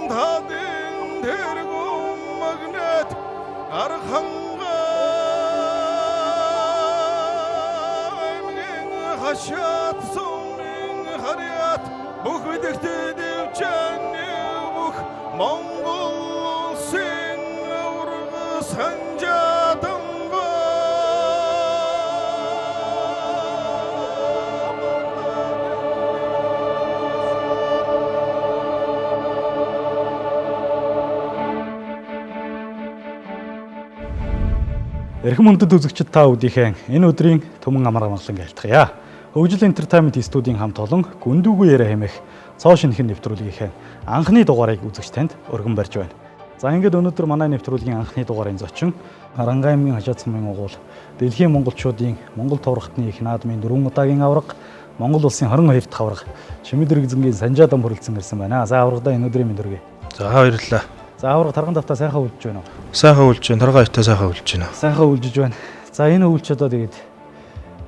тадын тэргүүн магнит архангай хашаат сумын харьяат бүх бидэгтэй дэвчэн бүх Монгол улсын урга санжаадан Эрхэм өндөд үзэгчид та бүдийнхээ энэ өдрийн Түмэн амар амгалан айлтгая. Хөгжил Entertainment студийн хамт олон Гүндүүгүй яриа хэмээх цоо шинхэн нэвтрүүлгийнхээ анхны дугаарыг үзэгч танд өргөн барьж байна. За ингээд өнөөдөр манай нэвтрүүлгийн анхны дугаарын зочин Харангай аймгийн Хажаад сумын угуул Дэлхийн монголчуудын Монгол товрогтны их наадмын 4 удаагийн аварга Монгол улсын 22 дахь аварга Чимэдэр эзэнгийн Санжаадан хүрэлцэн ирсэн байна. За аврагадаа энэ өдрийн мэнд хүргэе. За баярлалаа. За аварга тарган давтаа сайхан үлдэж байна уу? Сайхан үлдэж байна. Таргаа итэ сайхан үлдэж байна. Сайхан үлдэж байна. За энэ өвлч одоо тэгээд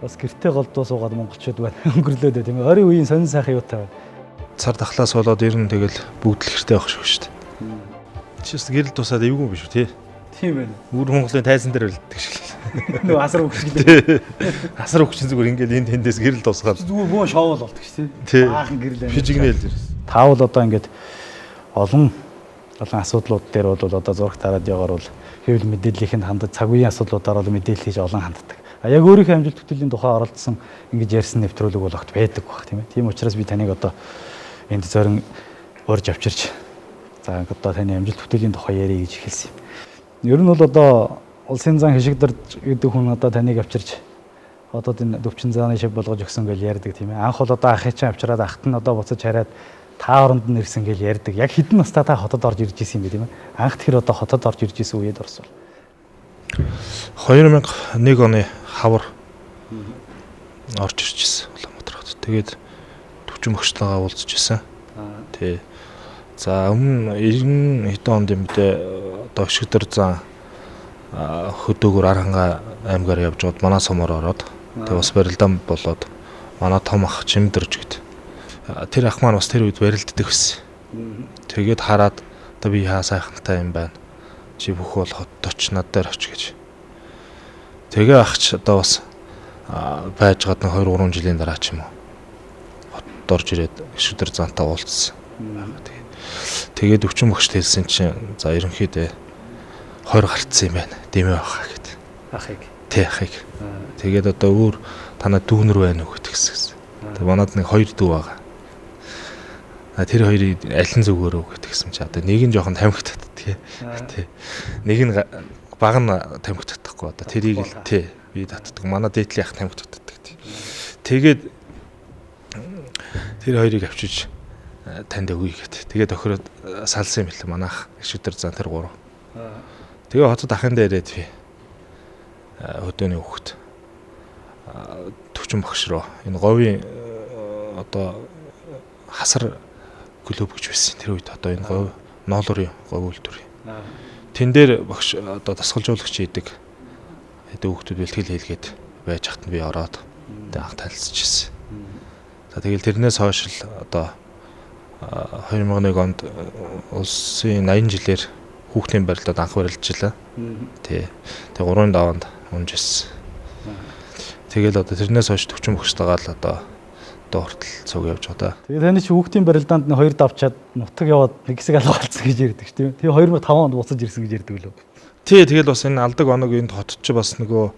бас гэртээ голдуу суугаад монголчууд байна. Өнгөрлөөд тийм ээ. Орийн үеийн сонин сайхан юутай байна. Цар дахлаас болоод ер нь тэгэл бүгд л гэртээ авах шүү дээ. Чист гэрэл тусаад эвгүй биш үү тий? Тийм байна. Өвөр Монголын тайзан дээр үлддэг шиг. Нөө асар өгч. Асар өгчин зүгээр ингээл энэ тэндээс гэрэл тусгаад. Зүгээр бөө шоовол болдог шүү тий. Баахан гэрэл байна. Фижигнэл дэр. Таавал одоо ингээд олон асуудлууд дээр бол одоо зурагт хараад яваар бол хэвлэл мэдээллийнх нь хандаж цаг үеийн асуудлуудаар бол мэдээлэл хийж олон ханддаг. А яг өөрийнхөө амжилт хөтөлийн тухай оролцсон ингэж ярьсан нэвтрүүлэг бол огт байдаг баг тийм ээ. Тийм учраас би таныг одоо энд зорин урьж авчирч за одоо таны амжилт хөтөлийн тухай ярих гэж эхэлсэн юм. Ер нь бол одоо улсын зан хишигдэрж гэдэг хүн одоо таныг авчирч одоо энэ дөвчин зааны шиг болгож өгсөн гэж ярьдаг тийм ээ. Анх бол одоо ахыг чинь авчираад ахт нь одоо буцаж хараад та оронд нь ирсэн гэж ярьдаг. Яг хэдэн настай та хотод орж ирж исэн юм бэ тийм ээ. Анх тэр одоо хотод орж ирж исэн үед орсон. 2001 оны хавар орж ирж ирсэн Улаанбаатар хотод. Тэгээд төвчин багштайгаа уулзж ирсэн. Тий. За өмнө 90 хэдэн онд юм бэ одоо Өшигдөр зан хөдөөгөр Архангай аймгаар явж гоод манай сумаар ороод тэг бас барилдаан болоод манай том ах Чимдэрж гээд тэр ах маань бас тэр үед барилддаг байсан. Тэгээд хараад одоо би хаа сайхантай юм байна. Чи бүх бол хотод оч над дээр оч гэж. Тэгээ ахч одоо бас байж гад 2-3 жилийн дараа ч юм уу хотод орж ирээд Өшигдөр зантаа уулзсан. Тэгээд өвчин багш хэлсэн чинь за ерөнхийдөө 20 гарцсан юм байна. Дэмэ баха гэд. Ахыг. Тий ахыг. Тэгээд одоо өөр танаа дүүнэр байна уу гэдгсэн. Тэгээд манад нэг 2 дүү байгаа. Тэр хоёрыг аль нь зүгөөрөө гэдгсэн чи одоо нэг нь жоохон тамхи татдаг тий. Нэг нь баг нь тамхи татахгүй одоо тэрийг л тий би татдаг. Манай дээдлийн ах тамхи татдаг тий. Тэгээд тэр хоёрыг авчиж танд өгье гэд. Тэгээд охироод салсан юм хэлээ манайх Өшигдөр зан тэр 3. Тэгээ хотод ахын дээр ирээд би хөдөөний хүүхэд төвчин багш руу энэ говийн одоо хасар клуб гэж байсан. Тэр үед одоо энэ говь ноолорын говь үйлдвэр. Тэн дээр багш одоо дасгалжуулагч хийдэг. Хүүхдүүд бэлтгэл хийлгээд байж хат нь би ороод тэг анх танилцж ирсэн. За тэгэл тэрнээс хойш л одоо 2001 онд улсын 80 жилээр хүүхдийн барилдад анх барилжлаа. Тий. Тэг 3-ын даваанд унжсэн. Тэгэл одоо тэрнээс хойш төвчин багштайгаа л одоо хүртэл цуг явж байгаа. Тэгээ таны чи хүүхдийн барилдаанд нь 2 давчаад нутаг яваад нэг хэсэг алгаалцсан гэж ярьдаг шүү дээ. Тэгээ 2005 онд буцаж ирсэн гэж ярьдаг лөө. Тий, тэгэл бас энэ алдаг оног энд хотод ч бас нөгөө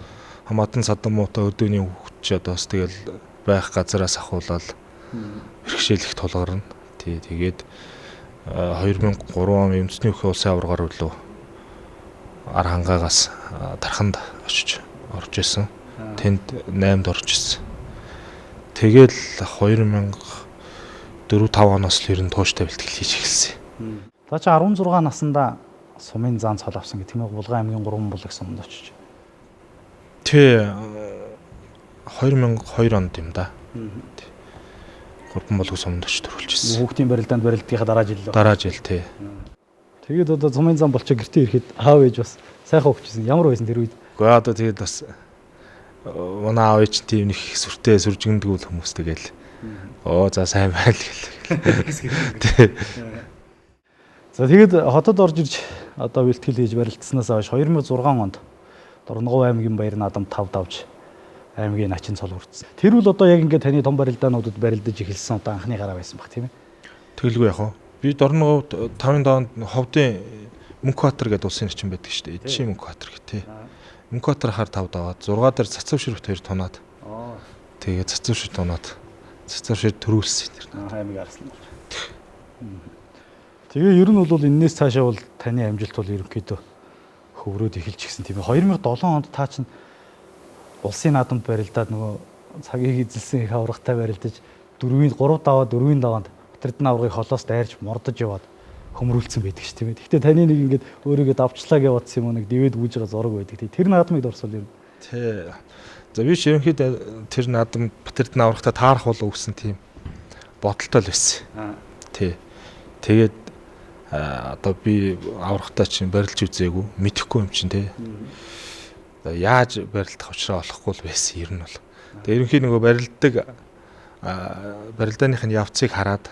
хамаатан садан муутай өдөөний хүүхд ч одоо бас тэгэл байх газараас ахуулаад бэрхшээлэх тулгарна. Тий, тэгээд 2003 он Үндэсний өхөө улсын аваргаар үлээ Архангайгаас Тарханд очиж орж исэн. Тэнд 8-д орж исэн. Тэгэл 2004-5 оноос л ер нь тууштай бэлтгэл хийж эхэлсэн. За чи 16 наснда сумын зан цол авсан гэх тийм ээ Булган аймгийн 3 булаг сумд очиж. Тий 2002 онд юм да. 3 булаг сумд очиж төрүүлчихсэн. Хүүхдийн барилдаанд барилдгийнхаа дараа жил лөө. Дараа жил тий. Тэгээд одоо сумын зан болчоо гэртээ ирэхэд аав ээж бас сайхан өгчсэн. Ямар байсан тэр үед? Гэхдээ одоо тэгээд бас манай аав ээж тийм нэг сүртэй сүржигндэг хүмүүстэй гээл. Оо за сайн байл гэл. За тэгээд хотод орж ирж одоо бэлтгэл хийж барилдсанаас хойш 2006 онд Дорногов аймгийн баяр наадам 5 давж аймгийн начин цол хүртсэн. Тэр үл одоо яг ингээд таны том барилдаануудад барилдаж эхэлсэн одоо анхны гараа байсан баг тийм ээ. Тэгэлгүй яг хоо. Би Дорноговд 5-ын доонд Ховдын Мөнхбаатар гэдэг улсын орчин байдаг шүү дээ. Эдшийн Мөнхбаатар гэх тий. Мөнхбаатар хаар 5 даваад 6 дээр Цацавширт 2 тунаад. Тэгээд Цацавширт тунаад Цацавшир төрүүлсэн тэр. Аймаг арслан. Тэгээ ер нь бол энэс цаашаа бол таны амжилт бол ерөнхийдөө хөврөөд эхэлж гисэн тийм ээ. 2007 онд та чинь улсын наадамд барилдаад нөгөө цагийг эзэлсэн их аврагтай барилдаж 3 даваа 4 даваанд Батэрдэн аврагыг холоос дайрч мордож яваад хөмрүүлсэн байдаг ш тийм ээ. Гэхдээ таны нэг ингээд өөрийгөө давчлаа гэж бодсон юм уу нэг дэвэд үүж байгаа зураг байдаг. Тэр наадмыг дурсвал ер нь. Тий. За би ерөнхийдөө тэр наадам Батэрдэн аврагтай таарах бол өгсөн тийм бодолтой л байсан. Тий. Тэгээд одоо би аврагтай чинь барилж үзээгүй, мэдэхгүй юм чинь тий. Яаж барилдах учраа олохгүй л байсан ер нь бол. Тэгээд ерөнхий нөгөө барилдааных нь явцыг хараад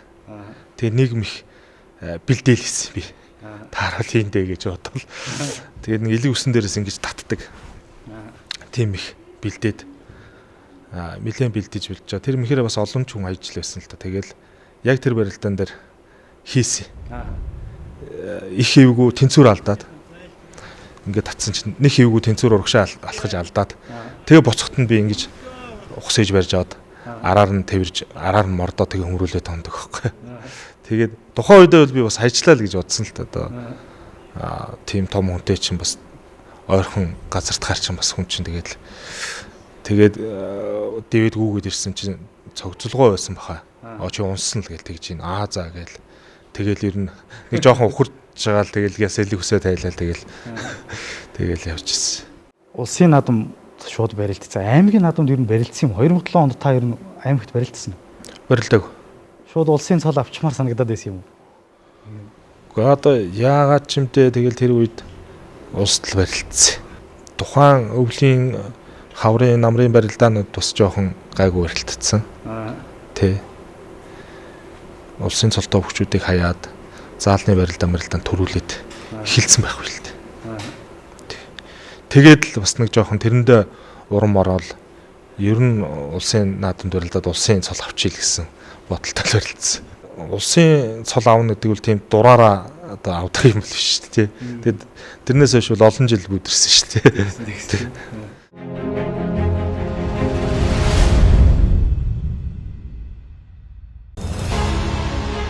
тэгээд нийгэм их бэлдээл хийсэн би. Таарал хийндэ гэж бодвол. Тэгээд нэг элийн үсэн дээрээс ингэж татдаг. Тийм их бэлдээд нэлээд бэлдэж билж байгаа. Тэр мэхээрээ бас олон ч хүн ажиллаж байсан л та. Тэгэл яг тэр барилдаан дээр хийсэн. Их хэвгүй тэнцвэр алдаад ингээд татсан чинь нэг хэвгүй тэнцвэр урагшаа алхаж алдаад тэгээ буцахт нь би ингэж ухс хийж барьж аваад араар нь тэрж араар нь мордоо тэгээ хөмрүүлээд тондог байхгүй. Тэгээд тухайн үедээ бол би бас хайчлаа л гэж бодсон л та одоо тийм том хүнтэй чинь бас ойрхон газарт гар чинь бас хүн чинь тэгээд дэвэд гүүгээд ирсэн чинь цогцолгоо байсан баха. Чи унсан л гээл тэгж ийн за гээл тэгэл ер нь нэг жоохон ухарж байгаа л тэгэл ясэл хүсээ тайлал тэгэл явчихсан. Улсын наадам шууд барилдсан. Аймгийн наадамд ер нь барилдсан юм. 2007 онд та ер нь аймагт барилдсан уу? Барилдаг. Шууд улсын цол авчмаар санагдаад байсан юм уу? Гэхдээ одоо яагаад ч юмтэй тэгэл тэр үед улсад л барилдсан. Тухайн өвлийн хаврын намрын барилдаанууд бас жоохон гайгүй барилдсан. Тэ. Улсын цолтой хөвчүүдийг хаяад заалны барилдаан төрүүлээд эхэлсэн байх үл дээ. Тэгээд л бас нэг жоохон тэрэндээ урам ороод ер нь улсын наадамд барилдаад улсын цол авчил гэсэн бодолтой барилдсан. Улсын цол аавна гэдэг үл тийм дураараа одоо авдаг юм л биш шүү дээ. Тэгээд тэрнээс хойш бол олон жил бүдэрсэн шүү дээ.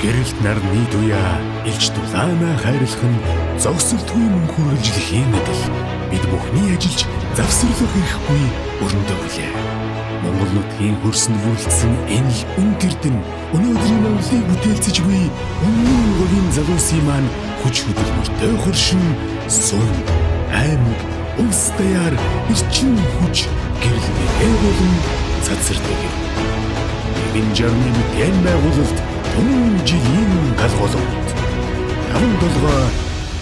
Гэрэлт нарны туяа элч дулаана хайрлах нь зогсолтгүй мөнх үргэлжлэхийн адил бид бүхний ажиллаж завсарлах эрхгүй өрөндөө хүлээ. Монгол нутгийн хөрсөнд бүрэлдсэн энэ л үнэрдэн өнөөдрийн Монголыг бүтээлцэж буй өмнө Монголын залуусын маань хүч хөдөлмөртэй хөршин сум аймаг улс даяар эрчим хүч гэрлэгээ болон цацардаг. Энэ жарны мэдэн байгуулалт Өмнө жилийн галголт 5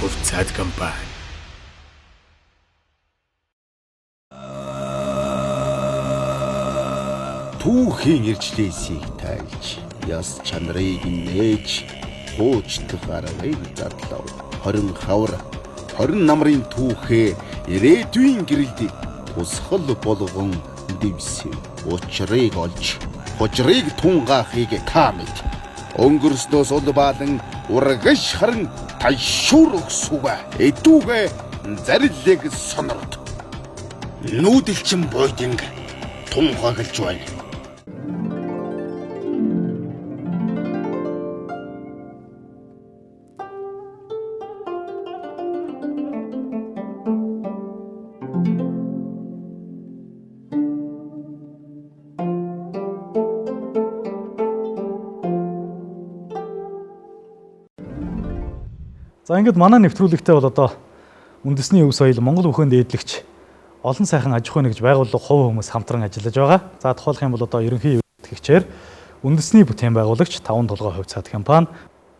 хувьцаат компани түүхийн иржлээсийг тайлж яс чанарыг нээж хуучдах аргыг задлав 20 хавар 20 намрын түүхээ ирээдүйн гэрэлд тусгал болгон дэвсэн учрыг олж хожрыг тунгаахыг та мэд өнгөрснөөс улбаалан урагш харан тайшуур өгсүгэ эдүүгэ зариллэг сонорд нүүдэлчин бойдинг тунхаглаж байна. За ингээд манай нэвтрүүлэгтээ бол одоо үндэсний өв соёл Монгол бүхэнд дээдлэгч олон сайхан аж ахуйн нэгж байгууллага хувь хүмүүс хамтран ажиллаж байгаа. За тухайлх юм бол одоо ерөнхий эвлэгчээр үндэсний бүтээн байгуулагч 5 толгой хувь цаад компани,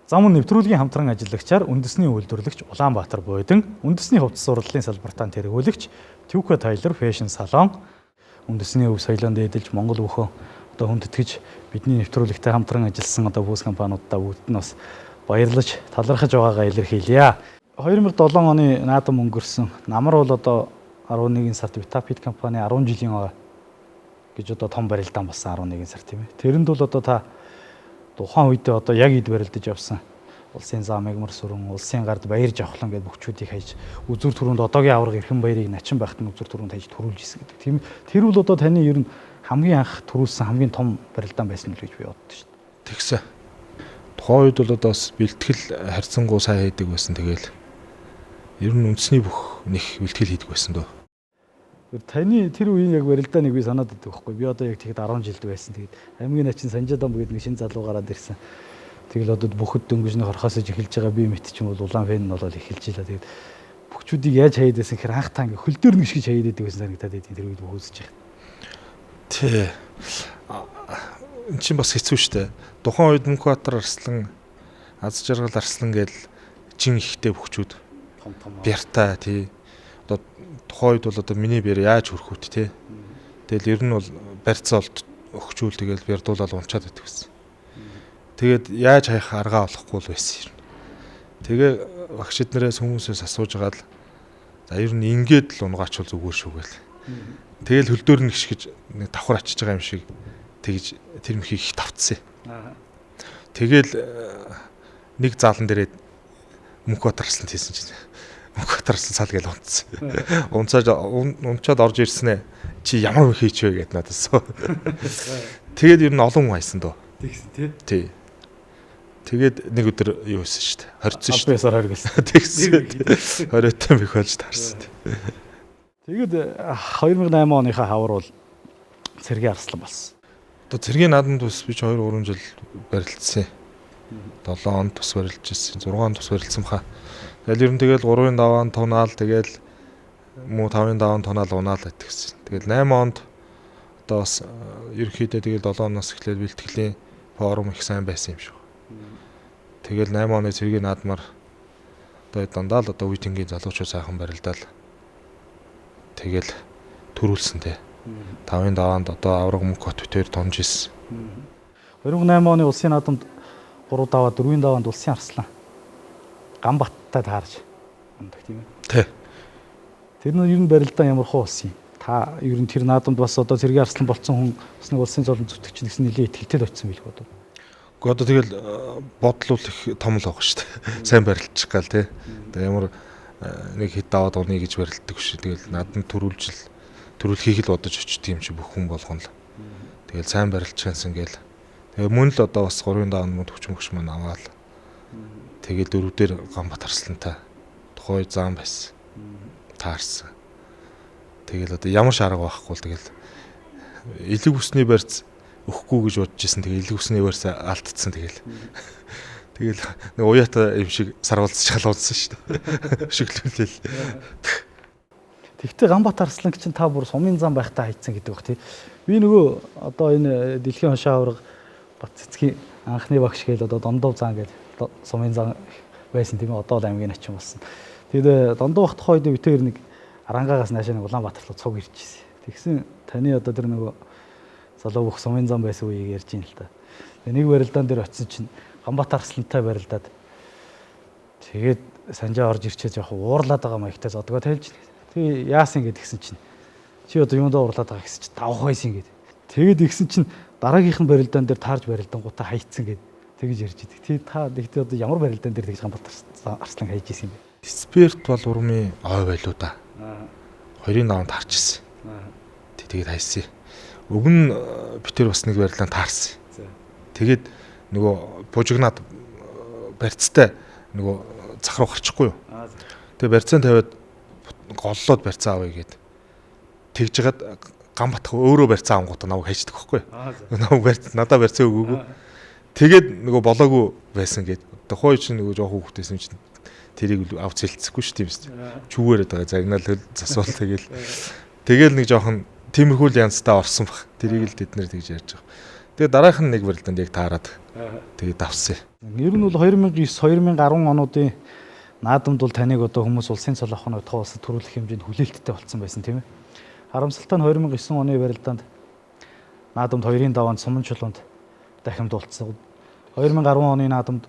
зам нэвтрүүлгийн хамтран ажиллагчаар үндэсний үйлдвэрлэгч Улаанбаатар Буйдан, үндэсний хувцас сурлалын салбартаа тэргүүлэгч Төвкө Тайлер фэшн салон, үндэсний өв соёлонд дээдэлж Монгол бүхэн одоо хүндэтгэж бидний нэвтрүүлэгтээ хамтран ажилласан одоо бүс компаниудаа бүгд нь бас баярлаж талархаж байгаагаа илэрхийлье. 2007 оны наадам өнгөрсөн. Намар бол одоо 11 сард Vitapit компани 10 жилийн байгаа гэж одоо том барилдаан болсон 11 сар тийм ээ. Тэрэнд бол одоо та тухайн үедээ одоо яг эд барилдаж явсан улсын зам мегмар сүрэн, улсын гард баяр жавхлан гэдэг бүхчүүдийг хайж үзүр түрүүнд одоогийн авраг эрхэм баярыг начин байхад нь үзүр түрүүнд хайж төрүүлж исэн гэдэг. Тийм тэр бол одоо таны ер нь хамгийн анх төрүүлсэн хамгийн том барилдаан байсан л гэж би боддоо шүү дээ. Тэгсэн. Тухайн үед бол одоо бас бэлтгэл харьцангуй сайн хийдэг байсан. Тэгэл ер нь үндэсний бүх нэг бэлтгэл хийдэг байсан дөө. Таны тэр үеийн яг барилдааныг би санаад байдаг байхгүй. Би одоо яг тэгэхэд 10 жилд байсан. Тэгээд аймгийн начин Санжадан гэдэг нэг шинэ залуу гараад ирсэн. Тэгэл одоо бүхэд дөнгөжнө хорхоосож эхэлж байгаа би мэт ч юм бол улаан фэн нь бол эхэлж илаа. Тэгээд бүхчүүдийг яаж хаяад байсан гэхээр анх та ингээ хөл дээр нэг шиг хаяад байдаг байсан санагдаад байдیں۔ Тэр үед бүхөөсөж яах. Тий. Энд чинь бас хэцүү шттэ. Тухайн үед Мөнхбаатар Арслан, Аз жаргал Арслан гэл чин ихтэй бүхчүүд Том бяртаа тий. Одоо тухайн үед бол одоо миний бэр яаж хөрөх үт тий. Тэгэл ер нь бол барьцаалт өгчүүл тэгэл бярдуулаад унчаад байдаг гэсэн. Тэгээд яаж хаях аргаа олохгүй л байсан юм. Тэгээ багш эднэрээс хүмүүсээс асууж агаад за ер нь ингээд л унгаач бол зүгээр шүү гээл. Тэгэл хөлдөөр нэг шиг нэг давхар ачиж байгаа юм шиг тэгж тэр мөхийг их тавцсан. Тэгэл нэг заалан дээрээ Мөнхбаатар Арсланд хийсэн чинь Мөнхбаатар Арслан цал гээл унцаад унчаад орж ирсэн ээ. Чи ямар мөх хийч вэ гэд надаас. Тэгээд ер нь олон хүн хайсан дөө. Тэгсэн тий. Тий. Тэгээд нэг өдөр юу хийсэн шүү дээ. Хорцсон шүү дээ. Албасаар хоригсон. Тэгсэн. Хориотой мэх болж таарсан. Тэгээд 2008 оныхаа хавар бол Цэргийн Арслан болсон. Одоо Цэргийн наадамд бас би 2-3 жил барилдсан. 7 онд тус барилж ирсэн. 6 онд тус барилдсан баха. Тэгэл ер нь тэгэл 3-ын даваан тунаал тэгэл муу 5-ын даваан тунаал унаал гэтгсэн. Тэгэл 8 онд одоо бас ерөнхийдөө тэгэл 7 оноос эхлээд бэлтгэлийн форум их сайн байсан юм шиг. Тэгэл 8 оны Цэргийн наадмаар одоо дандаа л одоо үеийнгийн залуучууд сайхан барилдаал тэгэл төрүүлсэн те. 5-ын даваанд одоо авраг мөнгө хот бүтээр томж ирсэн. 2008 оны улсын наадамд 3 даваа 4-ийн даваанд улсын Арслан Ганбаттай таарж ундаг тийм ээ. Тий. Тэр нь ер нь барилдаан ямар хөө болсон юм. Та ер нь тэр наадамд бас одоо Цэргийн Арслан болцсон хүн бас нэг улсын золон зүтгэгч нэгсэн нэлээд ихтэй очсон билгүй одоо. Гэхдээ одоо тэгэл бодлол их том л байгаа шүү дээ. Сайн барилчих гал тий. Одоо ямар нэг хэд даваад уны гэж барилддаг шүү. Тэгэл наадам төрүүлхийг л бодож очдөг юм чи бүх хүн болгоно л. Тэгэл сайн барилчихсан гээл. Тэгээ мөн л одоо бас 3-ын даваанд мөн төвч мөгш маань аваад. Тэгээд дөрөвдөр Ганбатар Арслантай тухай зам байсан. Таарсан. Тэгэл одоо ямар шарга байхгүй л тэгэл элэг усны барьц өгөхгүй гэж бодож исэн. Тэгээ элэг усны барьц алдцсан тэгэл. Тэгэл нэг уяата юм шиг сарвалцж халуулсан шүү дээ. Шиглүүлэл. Тэгвэл Ганбатар Арслан чинь та бүр сумын зам байхдаа хайцсан гэдэг баг тий. Би нөгөө одоо энэ дэлхийн хошоо авраг Бат цэцгийн анхны багш гээл одоо Дондов зам гэдэг сумын зам байсан тийм ээ. Одоо л аймгийн начин болсон. Тэгээд Дондов бахт хойд битээр нэг Арангаагаас наашаа нэг Улаанбаатар руу цуг ирж ирсэн. Тэгсэн таны одоо тэр нөгөө залуу бүх сумын зам байсан үеийг ярьж ин л та. Тэгээ нэг барилдаан дээр очисон чинь Ганбатар Арслантай барилдаад тэгээд санжаа орж ирчээ жоох уурлаад байгаа маягтай зодгоо тайлж. Тэгээ яасан гэдгсэн чинь чи одоо юундаа уурлаад байгаа гэсэн чинь давх байсан гэд. Тэгээд игсэн чинь дараагийнх нь барилдаан дээр таарж барилдаангуудаа хайцсан гэд тэгж ярьж идэг. Тий та тэгтээ одоо ямар барилдаан дээр тэгж Ганбатар Арслан хайж исэн юм бэ? Спирт бол урмын ой байлуу да. 2-ын даваанд таарч ирсэн. Тэгээд хайсан. Өг нь битэр бас нэг барилдаан таарсан. Тэгээд нөгөө бужигнаад барьцтай нөгөө зах руу гарчихгүй юу? Тэгээд барьцаан тавиад голлоод барьцаа авъя гэд. Тэгж жагаад Ганбатх өөрөө барьцаа ангуудаа намайг хайчдаг байхгүй юу? Намайг барьц надаа барьцаа өгөөгүй. Тэгээд нөгөө болоогүй байсан гэд. Тухайн чинь нөгөө жоох хүүхдээс юм чинь тэрийг авч хэлцэхгүй шүү тийм ээ. Чүүгээрээд байгаа загнаал засвал тэгэл нэг жоохон тиймэрхүү янзтай орсон баг. Тэрийг л тэд нэр тэгж ярьж байгаа. Тэгээд дараах нь нэг барилдаанд яг таарад тэгээд давсан. Ер нь бол 2009-2010 онуудын наадамд бол таныг одоо хүмүүс улсын цолоохны тоо улсад төрүүлэх хэмжээнд хүлээлттэй болсон байсан тийм ээ. Харамсалтай нь 2009 оны барилдаанд наадамд 2-ын даваанд Сумын чулуунд дахин дуулцсан. 2010 оны наадамд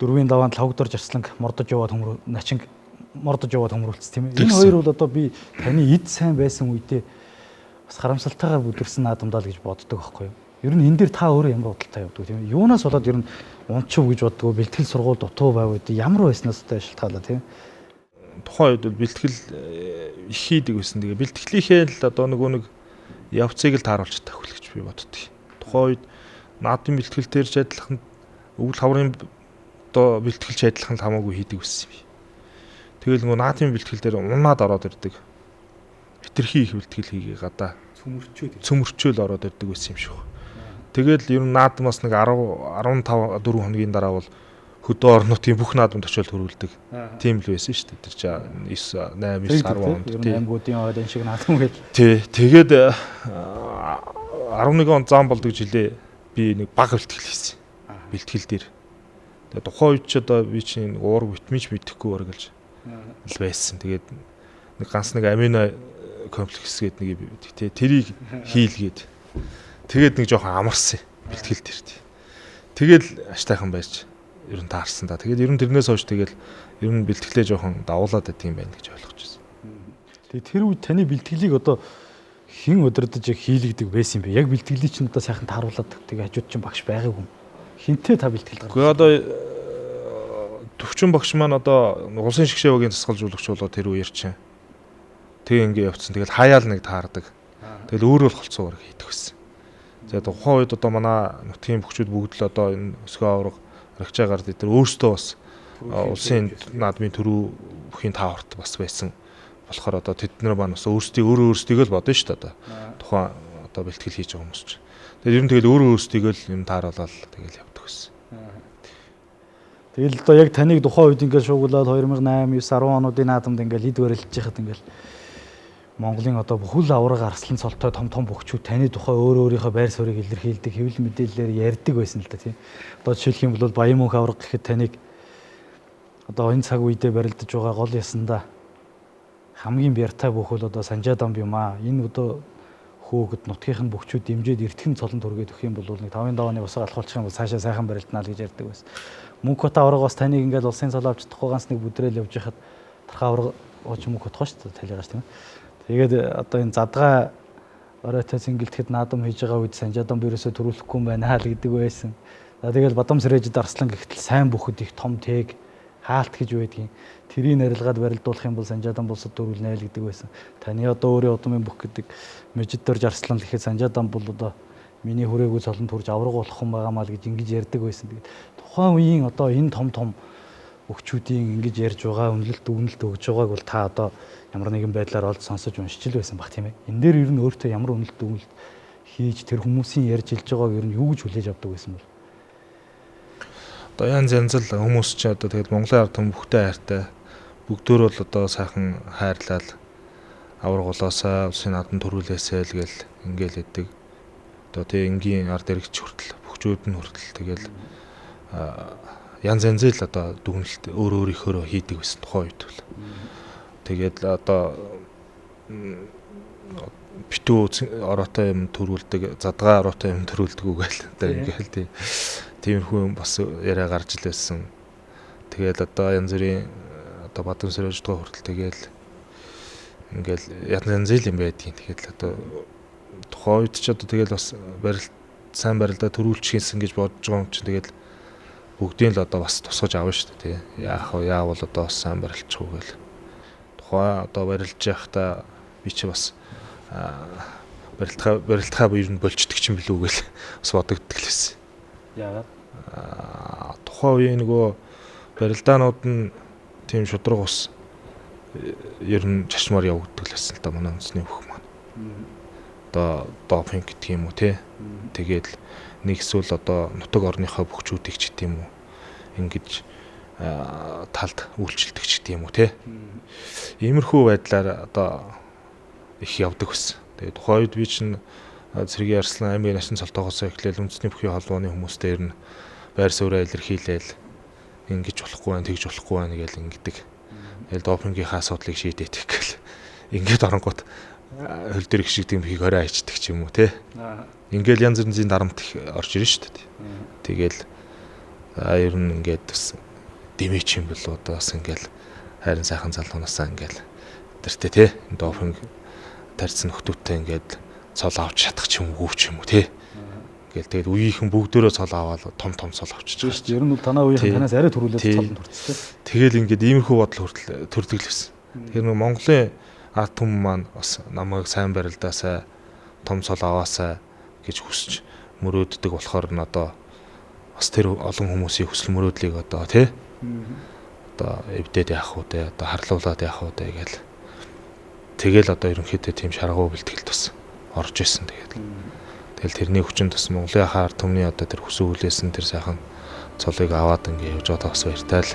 4-ийн даваанд Лавгдор Жарсланг мордож яваад Начинг мордож яваад хөмрүүлсэн тийм ээ. Энэ хоёр бол одоо би таны эд сайн байсан үедээ бас харамсалтайгаар бүдэрсэн наадамдаа л гэж боддог байхгүй юу? Ер нь энэ дээр та өөрөө ямар бодолтой явдаг тийм ээ? Юунаас болоод ер нь унчив гэж боддгоо бэлтгэл сургууль дутуу байв үү? Ямар байснаас та шалтгаалаа тийм ээ? Тухайн үед бол бэлтгэл их хийдэг байсан. Тэгээ бэлтгэлийнхээ л одоо нэг явцыг л тааруулж тавих гэж би боддгийг. Тухайн үед наадмын бэлтгэл дээр ч адилхан өвөл хаврын одоо бэлтгэлч адилхан л хамаагүй хийдэг байсан юм. Тэгэл наадмын бэлтгэл дээр унаад ороод ирдэг. Хитрхи их бэлтгэл хийгээ гадаа цөмөрчөөл ороод ирдэг байсан юм шиг. Тэгэл ер нь наадмаас нэг 10 15 4 хоногийн дараа бол хөдөө орнуудын бүх наадамд очиод хөрвүүлдэг. Тийм л байсан шүү дээ. Тэр чинь 9 8 9 10 онд тийм аймагуудын ойд энэ шиг наадам гэж. Тий. Тэгээд 11 он зам болдог жилээ би нэг баг бэлтгэл хийсэн. Бэлтгэл дээр. Тэгээд тухайн үед ч одоо би чинь уур витаминч мэдэхгүй өөр гэлж л байсан. Тэгээд нэг ганц нэг амино комплекс гэдэг нэг тий тэрийг хийлгээд тэгээд нэг жоохон амарсан бэлтгэл дээр тий. Тэгэл аштайхан байж ер нь таарсан да. Тэгээд ер нь тэрнээс хойш тэгэл ер нь бэлтгэлээ жоохон давуулаад байдаг юм байна гэж ойлгож байна. Тэгээд тэр үед таны бэлтгэлийг одоо хэн удирдах хийлэгдэг байсан юм бэ? Яг бэлтгэлийг чинь одоо сайхан тааруулаад тэгээд хажууд чинь багш байгаагүй юм. Хинтээ та бэлтгэл гаргав. Гэхдээ одоо төвчин багш маань одоо улсын шгшээвгийн засгалжуулагч болоо тэр үеэр чинь тэг ингээ явцсан. Тэгэл хаяал нэг таардаг. Тэгэл өөрөө л холцоогаар хийдэг гэсэн. За тухайн үед одоо манай нутгийн бөхчүүд бүгд л одоо энэ өсгөө авраг арчаагаар дээр өөрсдөө бас улсын наадмын төрөө бүхийн тааварт бас байсан. Болохоор одоо тэднэр маань бас өөрсдийгөө л бодно шүү дээ одоо. Тухайн одоо бэлтгэл хийж байгаа хүмүүс чинь. Тэгээд ер нь тэгэл өөрөө өөрсдийгөө л юм тааруулаад тэгэл явдаг гэсэн. Тэгэл одоо яг таныг тухайн үед ингээд шуугуулаад 2008 9 10 онуудын наадамд ингээд лид барилж яхад ингээд Монголын одоо бүхэл авраг арслан цолтой том бөхчүүд таны тухай өөрийнхөө байр суурийг илэрхийлдэг хэвлэл мэдээллээр ярьдаг байсан л да тийм. Одоо жишээлх юм бол Баянмөнх авраг гэхэд таныг одоо энэ цаг үедээ барилдаж байгаа гол ясандаа хамгийн бяртай бүхэл одоо Санжаадам юм аа. Энэ одоо хөөгд нутгийнх нь бөхчүүд дэмжиж эртхэн цолон төргээд өгөх юм бол нэг 5-ын давааны усаа алхуулчих юм бол цаашаа сайхан барилдана л гэж ярьдаг байсан. Мөнхбат авраг бас таныг ингээд улсын цол авч чадахгүй ганц нэг бүдрээл явж хахад тархаа авраг ууч мөнхбат хоо шүү дээ талигаш тийм. Тэгээд одоо энэ задгаа оройтой цэнгэлтэхэд наадам хийж байгаа үед Санжаадам бирөөсөө төрүүлэхгүй юм байна л гэдэг байсан. За тэгэл Бадам Сэрэжид Арслан гэхтэл сайн бүхэд их том тэг хаалт гэж байдгийн. Тэрийг нарилгаад барилдуулах юм бол Санжаадам булсад төрүүлнэ л гэдэг байсан. Таны одоо өөрийн удмын бүх гэдэг Мэжиддор Жарслан гэхэд Санжаадам бол одоо миний хүрээгүй цолонд хурж авраг болох юм байгаамаа л гэж ингэж ярьдаг байсан. Тэгээд тухайн үеийн одоо энэ том өгчүүдийн ингэж ярьж байгаа үнэлэлт өгж байгааг бол та одоо ямар нэгэн байдлаар олж сонсож уншиж л байсан баг тийм ээ. Энэ дээр ер нь өөртөө ямар үнэлэлт хийж тэр хүмүүсийн ярьж хэлж байгааг ер нь юу гэж хүлээж авдаг байсан бэ? Одоо янз л хүмүүс ч одоо тэгэл Монголын ард түмэн бүхтэй хайртай. Бүгдөө бол одоо сайхан хайрлал аврагуулаасаа улсын наадам төрүүлээсэй л гэл ингээл хэдэг. Одоо тэг энгийн ард иргэч хүртэл бөхчүүд нь хүртэл тэгэл янз л одоо дүгнэлт өөрийнхөө хийдэг байсан тухайн үед бол. Тэгээд одоо битүү ороотой юм төрүүлдэг, задгаа ороотой юм төрүүлдэг үгээл одоо ингээл тиймэрхүү юм бас яриа гарч ил байсан. Тэгэл одоо янз бүрийн одоо Бадам Сэрэждгөө хүртэл тэгэл ингээл янз юм байдгийн. Тэгэл одоо тухайн үед ч одоо тэгэл бас сайн барилдаа төрүүлчихсэн гэж бодож байгаа юм чинь тэгэл бүгдийн л одоо бас тусгаж авна шүү дээ тий. Яавал одоо бас сайн барилчих уу гэл. Тухайн одоо барилж явахдаа би чи бас барилтхаа ер нь болчдөг юм билүү гэл бас бодогддог л байсан. Яагаад? Тухайн үеийн нөгөө барилдаанууд нь тийм шудраг ус ер нь чашмаар явагддаг л байсан л да манай үндэсний бүх маань. Одоо допинг гэдэг юм уу те. Тэгээд нэг эсвэл одоо нутаг орныхоо бөхчүүдийг ч гэдэг юм уу ингэж талд үйлчлдэг ч гэдэг юм уу те. Иймэрхүү байдлаар одоо их явдаг байсан. Тэгээд тухайн үед би чинь Цэргийн Арслан аймгийн насны цолтоогоос эхлээл үндэсний бүхий холбооны хүмүүстээр нь байр сууриа илэрхийлээл ингэж болохгүй байна, тэгж болохгүй байна гэж ингэдэг. Тэгэл допингийнхаа асуудлыг шийдээдэг гэл. Ингээд оронгууд хөл дөрөх шиг тийм хийг орой хайчдаг ч юм уу те. Ингээл янз бүрийн дарамт их орж ирнэ шүү дээ. Тэгэл ер нь ингээд бас дэмэж юм болоо одоо бас ингээл хайрын сайхан залуунасаа ингээл тэртээ тий допинг тарьсан нөхдөөтэй ингээд цол авч чадах ч юм уу ч юм уу тий. Ингээл тэгээд үеийнхэн бүгдөө цол аваад том цол авчиж байгаа. шүү дээ. Ер нь бол танаа үеийнхэн танаас арай төрүүлээд цолонд хүрчихсэн. Тэгэл ингээд иймэрхүү бодол төрдөг л байсан. Тэгэхээр нэг Монголын ард түмэн маань бас намайг сайн барилдаасаа том цол аваасаа гэж хүсч мөрөөддөг болохоор н одоо бас тэр олон хүмүүсийн хүсэл мөрөөдлийг одоо тий одоо эвдээд яах вэ те одоо харлуулад яах вэ гээл тэгэл одоо ерөнхийдөө тийм шаргуу бэлтгэлд бас орж исэн тэгэл тэрний хүчинд бас Монголын ард түмний одоо тэр хүсүүлээсэн тэр сайхан цолыг аваад ингээ явж байгаа бас баяртай л.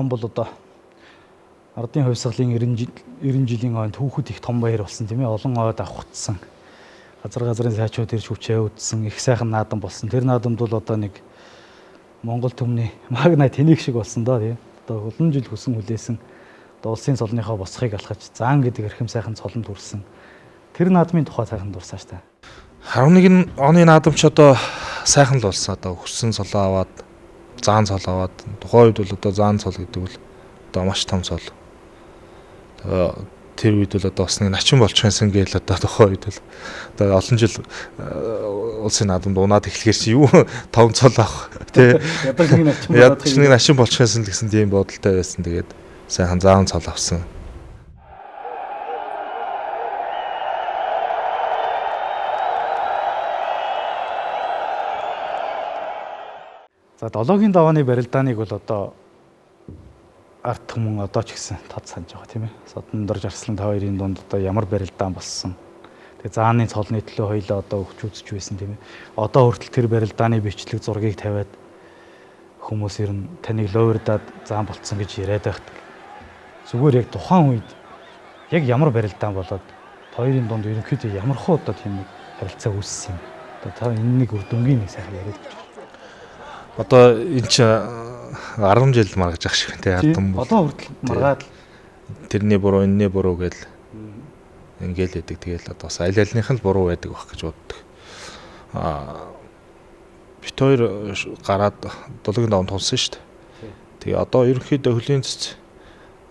Он бол одоо ардын хувьсгалын 90 жилийн ойн түүхэд их том баяр болсон тийм ээ. Олон ойд авахцсан. Газрын сайчууд ирж хүчээ үдсэн, их сайхан наадам болсон. Тэр наадамд бол одоо нэг Монгол түмний магнайт тэнийг шиг болсон доо тийм. Одоо олон жил хүсэн хүлээсэн улсын цолныхоо босхыг алхаж заан гэдэг эрхэм сайхан цолонд хүрсэн. Тэр наадмын тухай сайхан дурсаа штэ. 11 оны наадам ч одоо сайхан л болсон. Одоо хүссэн цолоо аваад заан цол аваад тухайн үед бол одоо заан цол гэдэг бол одоо маш том цол. Тэр үед бол одоо бас нэг начин болчихсон гээл одоо тухайн үед бол одоо олон жил улсын наадамд унаад эхлэхээр чи юу том цол авах тий. Ядаж нэг начин болчихсон гэсэн тийм бодолтой байсан. Тэгээд сайхан заан цол авсан. За 7-гийн давааны барилдааныг бол одоо ард түмэн одоо ч гэсэн тод санаж байгаа тийм ээ. Содондор Жарслан 52-ийн дунд одоо ямар барилдаан болсон. Тэгээ зааны цолны төлөө хоёлоо одоо өгч үзэж байсан тийм ээ. Одоо хүртэл тэр барилдааны бичлэг зургийг тавиад хүмүүс ер нь таныг лоурдаад заан болцсон гэж яриад байдаг. Зүгээр яг тухайн үед яг ямар барилдаан болоод хоёрын дунд ерөнхийдөө ямар хөө одоо тийм нэг харилцаа үүссэн юм. Одоо та энэ нэг үрдөнгийн нэг сайхан яриад гэж. Одоо энэ чи 10 жил маргаж ах шиг тий ардам. Одоо хүртэл маргаад тэрний буруу энэний буруу гэл ингээл яадаг. Тэгэл одоо бас аль альнийх нь л буруу байдаг байх гэж боддог. Бит хоёр гараад 7-гийн даванд тулсан шүү дээ. Тэгээ одоо ерөнхийдөө хөлийн цэц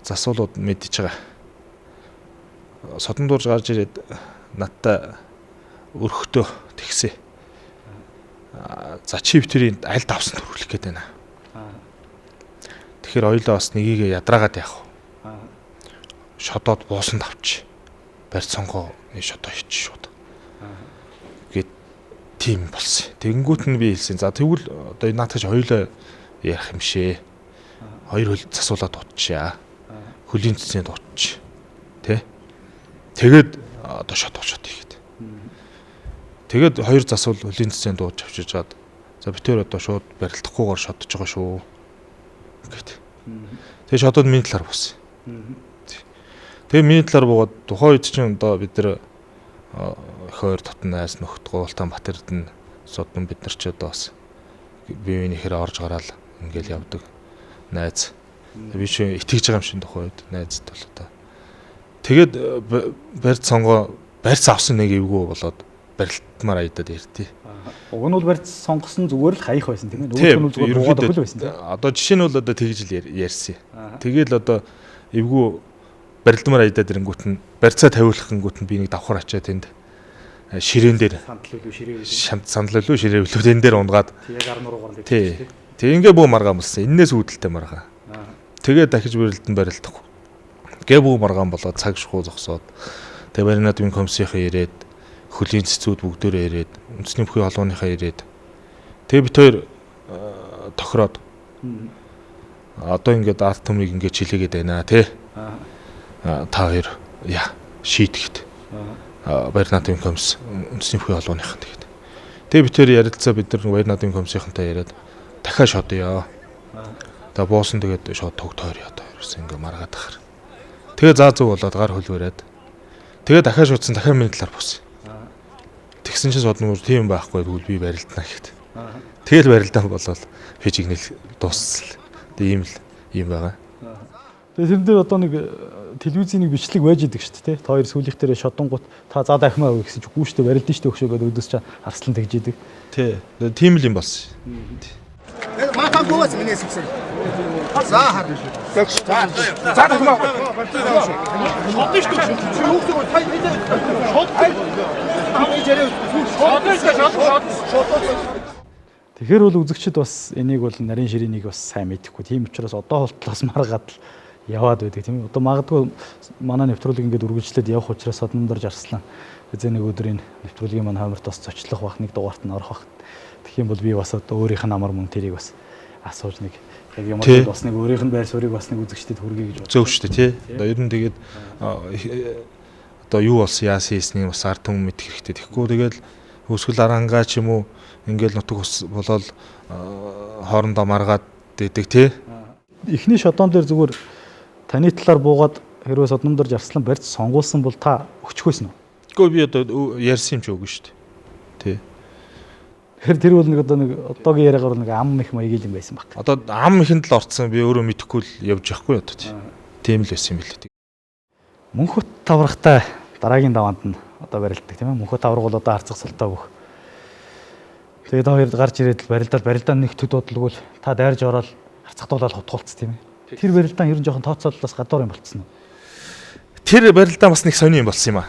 засуулууд мэдчихэж байгаа. Содон дурж гарч ирээд надтай өрхтөө тэгсэ. За чи битэрийн аль давсан төрүүлэх гээд байна. Тэгэхээр хоёлоо бас нёгийг ядраагаад явах. Шодоод буусанд авч барьц сонгоо шодоо хийчих шууд. Гэт тим болсон. Тэгэнгүүт нь би хэлсэн. За тэгвэл одоо наатаж хоёлоо ярих юм шээ. Хоёр хөл засуулаад дутчихъя. Хөлийн цэцэнд дутчих. Тэ? Тэгээд одоо шод хийгээд. Тэгээд хоёр засвал хөлийн цэцэнд дууж авчиж гад. За битээр одоо шууд барилдахгүйгээр шодож байгаа шүү. Гэт. Тэгээд шодод миний талаар буусан. Тэгээд миний талаар буугаад тухайн үед чинь одоо бид нар хоёр дотн найз нөхд Гуултан Батэрд нь содон бид нар ч одоо бас бие биенийхээр орж гараал ингээл явдаг найз. Би ч итгэж байгаа юм шин тухайн үед найзд бол одоо. Тэгээд барьц сонгоо барьц авсан нэг эвгүй болоод барилтмаар аядаад ярьдээ. Уг нь бол барьц сонгосон зүгээр л хаях байсан тийм ээ. Нөгөө нь зүгээр буугаад өгөх байсан тийм. Одоо жишээ нь бол одоо тэгж л ярьсан. Тэгэл одоо эвгүй барилдмаар аядаад ирэнгүүт нь барьцаа тавиулах гингүүт нь би нэг давхар ачаа тэнд ширээн дээр сандлалуу ширээвлүүд энэ дээр унгаад яг арнуугаар л тий. Тэг ингээ бүү маргаан болсон. Эннээс үүдэлтэй маргаа. Тэгээ дахиж барилдан барилдах. Гэ бүү маргаан болоод цаг шухуу зогсоод тэг баринадын комиссийн ирээд хөлийн цэцүүд бүгдөө ирээд үндэсний бүхий холбооныхаа ирээд тэгээ бид хоёр тохироод одоо ингээд арт түмнийг ингээд чилээгээд байна тий. Та хоёр шийтгэхэд баяр наадмын комисс үндэсний бүхий холбооныхан тэгээд. Тэгээ бид хоёр ярилцаа бид нар баяр наадмын комиссийнхантай яриад дахиад шодъё. Тэгээ буусан тэгээд шууд туг тойрё одоо ерөөс ингээд маргаад ахаар. Тэгээ заа зүг болоод гар хөлвөрээд тэгээ дахиад шуудсан дахиад миний талаар буусан. Тэгсэн чинь содноор тийм байхгүй тэгвэл би барилдана гэхэд. Тэгэл барилдаан болоод фижигнэл дууссан. Тэгээ ийм байгаа. Тэгээ тэр дээр одоо нэг телевизийн нэг бичлэг байж идэг шүү дээ. Та хоёр сүүлийнх дээр шодонгууд та за дахимаа үе гэсэн чи гүүштэй барилдана шүү дээ өгшөөгөөд өдөөс ча арслан тэгж идэг. Тий. Тийм л юм болсон. Матан гооц минээс ихсэн. За харна шүү. За дахимаа. Шодно шүү. Чи юу гэдэг вэ? Тай мэдээ. Тэгэхээр бол үзэгчд бас энийг бол нарийн ширээнийг бас сайн мэдэхгүй. Тийм учраас одоо холтлоос маргаад л яваад байдаг тийм. Одоо магадгүй манай нэвтрүүлэг ингээд үргэлжлээд явах учраас Содномдор Жарслан эзэн нэг өдөр энэ нэвтрүүлгийн манай хамарт бас зочлох бах нэг дугаарт нь орох бах. Тэгэх юм бол би бас одоо өөрийнх нь амар мөн тэрийг бас асууж нэг яг юм бол бас нэг өөрийнх нь байр суурийг бас нэг үзэгчдэд хүргэе гэж зөв шүү дээ тий. Одоо ер нь тэгээд одоо юу болсон яасан хийсний бас ард түмэн мэдэх хэрэгтэй. Тэгэхгүй тэгэл өсгөл арангаа ч юм уу ингээл нутаг ус болоод хоорондоо маргаад дэдэг тий. Эхний шодон дээр зүгээр таны талаар буугаад хэрвээ Содномдор Жарслан барьц сонгуулсан бол та өчхөөсөн үү? Гэхдээ би одоо ярьсан юм ч үгүй шүү дээ. Тий. Тэр бол нэг одоо нэг одоогийн яриагаар нэг ам их маяг юм байсан баг. Одоо ам ихэнд л орцсон би өөрөө мэдэхгүй л явж явахгүй одоо тий. Тийм л байсан юм билээ. Мөнхөт таврагтай дараагийн даваанд нь одоо барилддаг тийм ээ. Мөнхөт тавраг бол одоо арцах салтаа бүх. Тэгээд хоёр гарч ирээд барилдаан нэг төд бодлогол та дайрж ороод арцахтуулаад хутгуулц тийм ээ. Тэр барилдаан ер нь жоохон тооцоололоос гадуур юм болцсон уу? Тэр барилдаан бас нэг сони юм болсон юм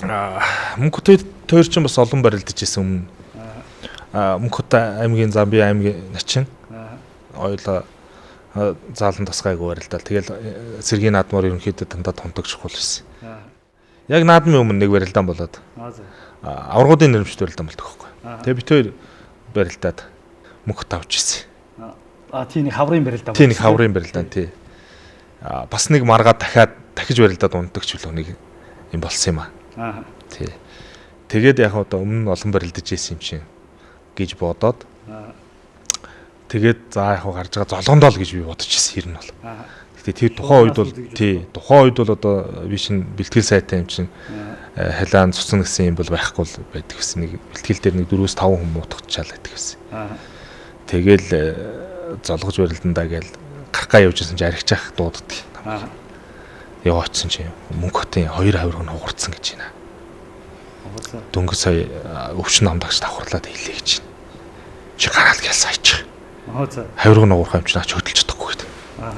аа. Мөнхөт тойр ч бас олон барилдаж ирсэн өмнө. Мөнхөт аймгийн Замби аймгийн начин ойлоо заалан тасгайг барилдаал. Тэгэл сэргийн наадмаар ерөнхийдөө дандаа тунтагчгүй байсан. Яг наадмын өмнө нэг барилдаан болоод. Аврагуудын нэрмжт барилдаан болдог байхгүй. Тэгээ бид хоёр барилдаад мөнхөт авч ирсэн. Тийм нэг хаврын барилдаан. Тийм нэг хаврын барилдаан тий. Бас нэг маргаа дахиж барилдаад унтдагч үлээ нэг юм болсон юм аа. Тий. Тэгээд яг одоо өмнө нь олон барилдаж ирсэн юм чинь гэж бодоод тэгээд за яг гарч байгаа золгондоо л гэж би бодож ирсэн ер нь бол. Гэтэ тэр тухайн үед бол тий тухайн үед бол одоо би шин бэлтгэл сайтай юм чинь халаан цуцсан гэсэн юм бол байхгүй л байдаг гэсэн нэг бэлтгэл дээр нэг 4-5 хүн утгачаал байдаг гэсэн. Тэгэл золгож барилдандаа гээл гаргаа явж ирсэн чинь аригчаах дууддаг. Яваачсан чинь мөнхөтийн 2 хавирг нь хугарцсан гэж байна. Дөнгөж сая өвчин намдагч давхарлаад хэлээ гэж байна. Чи гараал гээл саячих. Хавирг нь уурах юм чи наач хөдөлж чадахгүй гэдэг.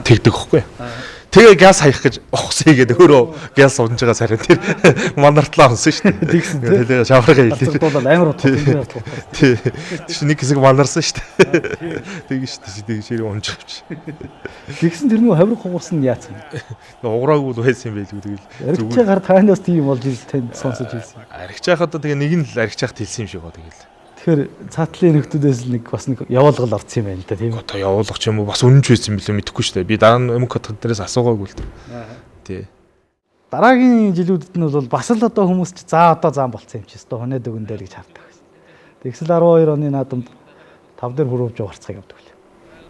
Тэгдэг хөхгүй. Тэгээ газ хаях гэж ухсъя гэдэг өөрөө газ унж байгаа сарын тэр манартлаа унсан шүү дээ. Тэгсэн тэгээ шаварга хэлээ. Бол амар утгатай. Тий. Тийш нэг хэсэг манарсан шүү дээ. Тэгэн шүү дээ. Тэгээ ширээ унж авч. Тэгсэн тэр нөө хавирг хугарсан нь яатсан. Уграагүй л байсан юм байлгүй тэгэл. Аригчаа гар таанаас тийм болж ирсэн танд сонсож ирсэн. Аригчаах одоо тэгээ нэг нь л аригчаахт хэлсэн юм шиг гоо тэгэл. Тэгэхээр цаатлын нөхдүүдээс л нэг бас нэг явуулгал орсон юм байна л да тийм үү. Одоо явуулах ч юм уу бас үнэнч байсан юм билээ мэдэхгүй шүү дээ. Би дараа нь МК дээрээс асуугаагүй л дээ. Тий. Дараагийн жилүүдэд нь бол бас л одоо хүмүүс ч за одоо заан болцсон юм чи өстой хоноод өгөн дээр гэж хардаг байсан. Тэгсэл 12 оны наадамд 5 дээр хүрүүж угарцгааг явдаг лээ.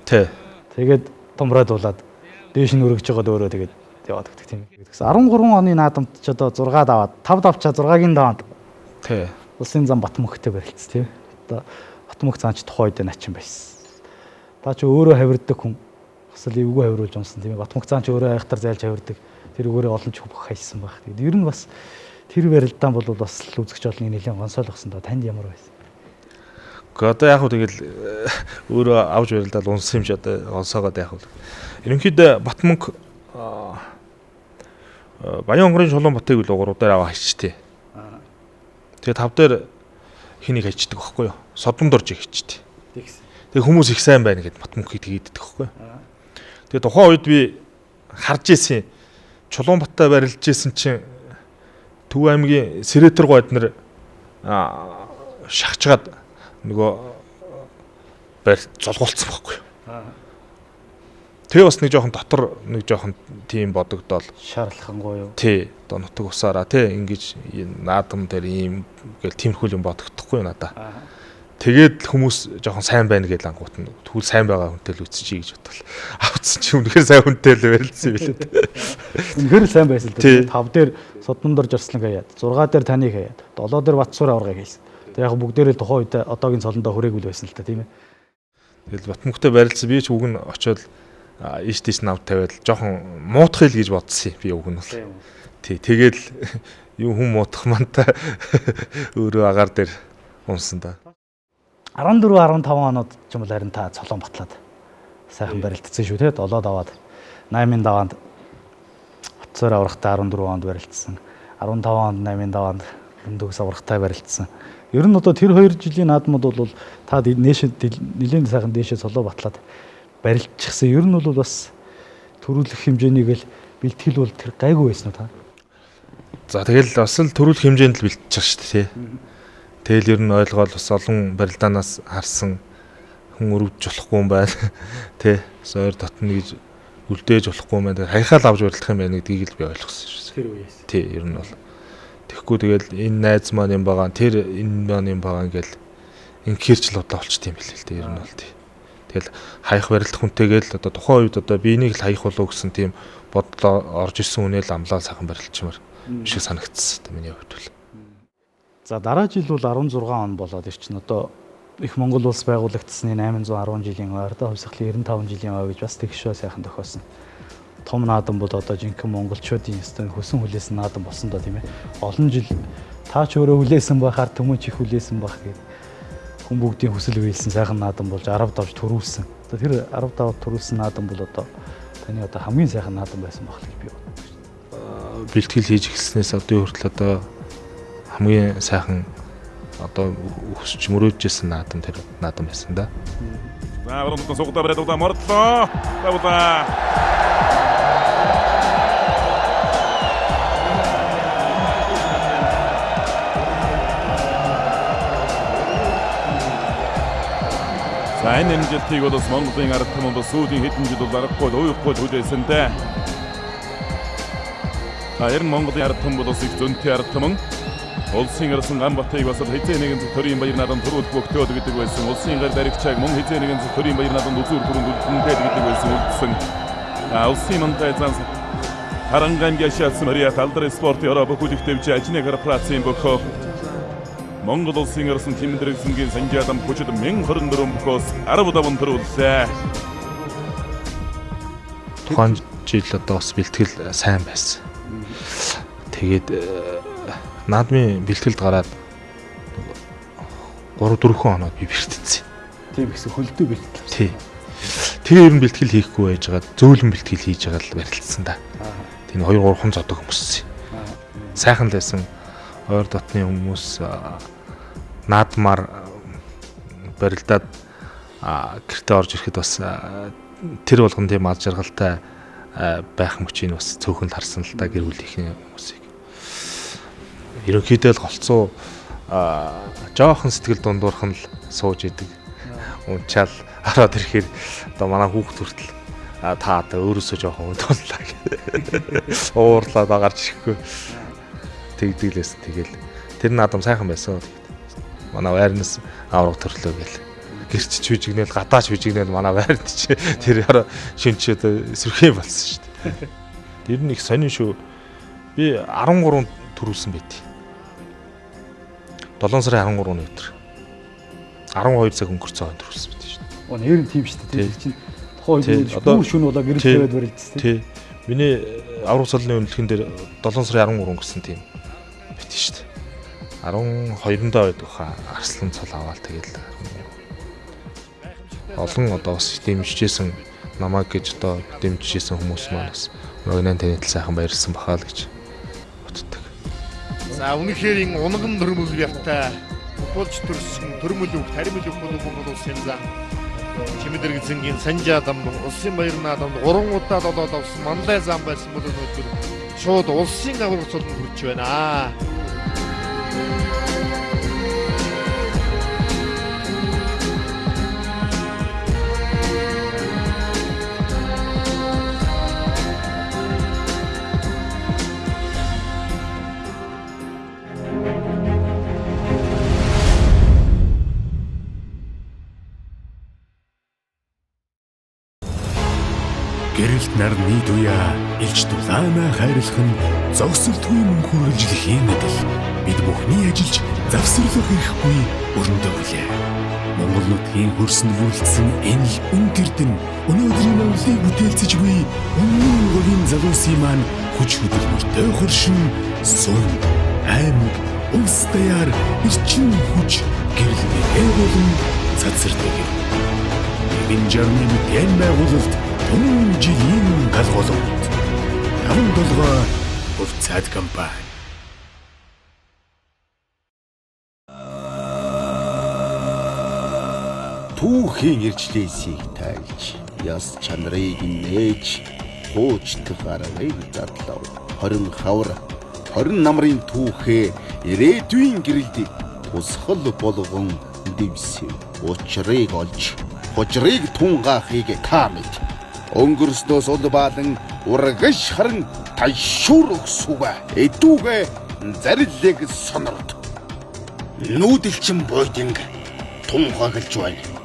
Тий. Тэгээд томроод дуулаад дээш нь өргөж байгаад өөрөө тэгээд яваад өгдөг тийм. Тэгсэн 13 оны наадамд ч одоо 6 даваад 5 давчаа 6-гийн даваанд. Тий. Улсын зам Батмөнхтэй барилцсан тийм. Одоо Батмөнх цаан ч тухайн үед начин байсан. Та ч өөрөө хавирдаг хүн. Бас л эвгүй хавируулж унсан тийм. Батмөнх цаан ч өөрөө айхтар зайлж хавирдаг. Тэр өгөөрөө олон ч хөх хайсан баг. Тэгээд ер нь бас тэр барилдаан бол бас л үзэгч олныг нэлээд гонсойлгосон доо танд ямар байсан? Гэхдээ одоо яг хөө тэгэл өөрөө авж барилдаад унсан юм чи одоо гонсоогоод яг хөө. Ерөнхийдөө Батмөнх Баян онгорын Чулуун Батыг л угруудаар аваа хийчтэй. Тэгээд 5 дээр хэнийг хайчдаг байхгүй юу? Содондор жиг хийчтэй. Тэгээд хүмүүс их сайн байна гэд Батмөнхийг тэгээд идэх байхгүй юу? Тэгээд тухайн үед би харж ийсэн Чулуун Баттай барилж ийсэн чинь Төв аймгийн Сэретэр гойд нар шахажгаад нөгөө барилт зулгуулсан байхгүй юу. Тэгээ бас нэг жоохон дотор нэг жоохон тийм бодогдоол шаарлахангүй юу. Тий, одоо нутаг усаараа тий ингэж наадам дээр ийм гэл тиймэрхүү юм бодогдохгүй надаа. Тэгээд хүмүүс жоохон сайн байна гэж ангуут нь тэгвэл сайн байгаа хүнтэй л үтсчий гэж бодвол авцсан чи үнэхээр сайн хүнтэй л барилсан юм билээ. Үнэхээр сайн байсан л дээ. 5 дээр Судмандар Жарслан хаяад, 6 дээр таныг хаяад, 7 дээр Батсуур аваргыг хийсэн. Тэг яг бүгдээрээ тухайн үед одоогийн цолондоо хүрээгүй байсан л та тийм ээ. Тэгэл Батмөхтэй барилсан би ч үг нь очиод ийш тийш навд тавиад жоохон муутах ил гэж бодсон би үг нь бол. Тий, тэгэл юу хүм муутах манта өөрөө агаар дээр унсан да. 14 15 оноод ч юм бол харин та цолон батлаад сайхан барилдсан шүү те 7-д аваад 8-ын даваанд Батцоор аврахтай 14 онд барилдсан 15 онд 8-ын даваанд Лүндөгс аврахтай барилдсан. Ер нь одоо тэр 2 жилийн наадмууд бол та нэлээд сайхан дээшээ цолоо батлаад барилдчихсан. Ер нь бол бас төрүүлэх хэмжээнийг л бэлтгэл бол тэр гайгүй байсан уу та? За тэгэл бас л төрүүлэх хэмжээнд л бэлтчих шүү дээ тий. Тэгэл ер нь ойлгоод бас олон барилдаанаас харсан хүн өрөвж болохгүй юм байна. Тэ сойр дотно гэж үлдээж болохгүй юм байна. Хаяхаал авч барилдах юм байна гэдгийг л би ойлгосон шүү. Тэр үеэс. Тий ер нь бол. Тэгэхгүй тэгэл энэ найз маань юм байгаа, тэр энэ маань юм байгаа ингээл инхэрч л удаа болчт юм билээ л дээ ер нь бол тий. Тэгэл хаях барилдах хүнтэйгээл одоо тухайн үед одоо би энийг л хаях болов гэсэн тийм бодлоо орж исэн үнэл амлаа сайхан барилдчмаар шиг санагдсан миний хувьд бол. За дараа жил бол 16 он болоод ирчин. Одоо их Монгол улс байгуулагдсны 810 жилийн ойрд хувьсгалын 95 жилийн ой гэж бас тэгшөө сайхан тохиосон. Том наадам бол одоо жинхэнэ монголчуудын өстөн хөсөн хүлээсэн наадам болсон доо тийм ээ. Олон жил та ч өөрөө хүлээсэн байхаар төмөн чих хүлээсэн байх гэдэг хүн бүгдийн хүсэл биелсэн сайхан наадам болж 10 давж төрүүлсэн. Одоо тэр 10 давж төрүүлсэн наадам бол одоо таны одоо хамгийн сайхан наадам байсан байх гэж би боддог. Бэлтгэл хийж эхэлснээс одоо хүртэл одоо хамгийн сайхан одоо өсч мөрөөжсэн наадам тэр наадам байсан да. За уран сугтаа бариад удаа мордлоо. Тавлаа. За энэ жилтийг бол Монголын ард түмэн бол сүүлийн хэдэн жил бол аргагүй уйхгүй хүлээсэнтэй. Харин Монголын ард түмэн бол их зөнтэй ард түмэн улсын ирсэн Ганбатыг бас хэзээ нэгэн зөв төрийн баяр наадам төрүүлэх бөгтөөд гэдэг байсан. Улсын гар даригчааг мөн хэзээ нэгэн зөв төрийн баяр наадам үзүүр төрөнд үлдэнтэй гэдэг байсан үлдсэн. Улсын мантай занс Харангамгийн шатсан Мариа талдар спорт Европ бүлэгтөвч ажны корпорацийн бөхөө Монгол улсын ирсэн Тимдэрэгсэнгийн Санжаадам хүчит 1024 бөхөөс 15 төрүүлсэн. Тухайн жил одоо бас бэлтгэл сайн байсан. Тэгээд наадмын бэлтгэлд гараад 3-4 хоноод би бэртдсэн. Тийм гэсэн хөлдөө бэлтгэл. Тий. Тэр ер нь бэлтгэл хийхгүй байжгаад зөөлөн бэлтгэл хийж байгаа л барилдсан да. Тийм 2-3 зодог хүмүүс. Сайхан л байсан. Ойр дотны хүмүүс наадмаар барилдаад гэртээ орж ирэхэд бас тэр болгон тийм аз жаргалтай байх мөчийг бас цөөхөн л харсан л да гэр бүлийнхний хүмүүсийг. Ерөнхийдөө л голцоо жоохон сэтгэл дундуурхан л сууж идэг. Унчаал хараад ирэхээр одоо манай хүүхд хүртэл та одоо өөрөөсөө жоохон унтууллаа гэх. Уурлаад агарч ирэхгүй. Тэгдэглээс тэгэл тэр наадам сайхан байсан. Манай байрнаас авраг төрлөө гэл. Гэрч чүжигнэл гадаач чүжигнэл манай байранд чи тэр шинч одоо сэрхий болсон шүү дээ. Тэр нь их сонин шүү. Би 13 төрүүлсэн байт. 7 сарын 13-ны өдөр 12 цаг өнгөрцөн хойно төрүүлсэн байт шүү дээ. Оо нэр нь тийм шүү дээ. Тэр чинь тухайн үед бүр шүн болоо гэрэл тавиад барилдсан тийм. Миний авраг цолны үнэлхэн дээр 7 сарын 13 гэсэн тийм байт шүү дээ. 12-нд байдаг хаа Арслан цол аваад тэгэл олон одоо бас дэмжижсэн намайг гэж одоо дэмжижсэн хүмүүс маань бас өнөөний танил сайхан баярлсан бахаа л гэж боддог. За үнэхээр энэ унган төрмөл явтай футболч төрсөн төрмөл үг таримөл үг Монгол улсын зам Тимдэрэгсэнгийн Санжаадам улсын баяр наадамд 3 удаа долоод авсан мандай зам байсан бол өнөөдөр шууд улсын авраг цолд хүрч байна. нарны туяа илч дулаана хайрлах нь зогсолтгүй мөн хүрэлжлэхийн адил бид бүхний ажиллаж завсарлах эрхгүй өрөндөө хүлээ. Монгол нутгийн хөрсөнд бүрэлдсэн энэ л өнгөрдөн өнөөдрийн авлыг бүтээлцэж буй өмнө Монголын залуусын маань хүч хөдөлмөртэй хөршин сум аймаг улс даяар эрчим хүч гэрэл бие болон цацардаг юм. Энэ жарны мэдэн байгуулалт өмнө жилийн галголт 57 хувьцаат компани Түүхийн ирчлээсийг тайлж, яс чанарыг нээж, хуучдах аргыг задлав. 20 хавар, 20 намрын түүхээ ирээдүйн гэрэлд тусгал болгон дэвсэв. Учрыг олж, хожрыг тунгаахыг та мэд. Өнгөрснөөс ул баалан урагш харан тайшуур өгсүгэ. Эдүүгээ зариллыг сонорд. Нүүдэлчин бойдинг тунхаглаж байна.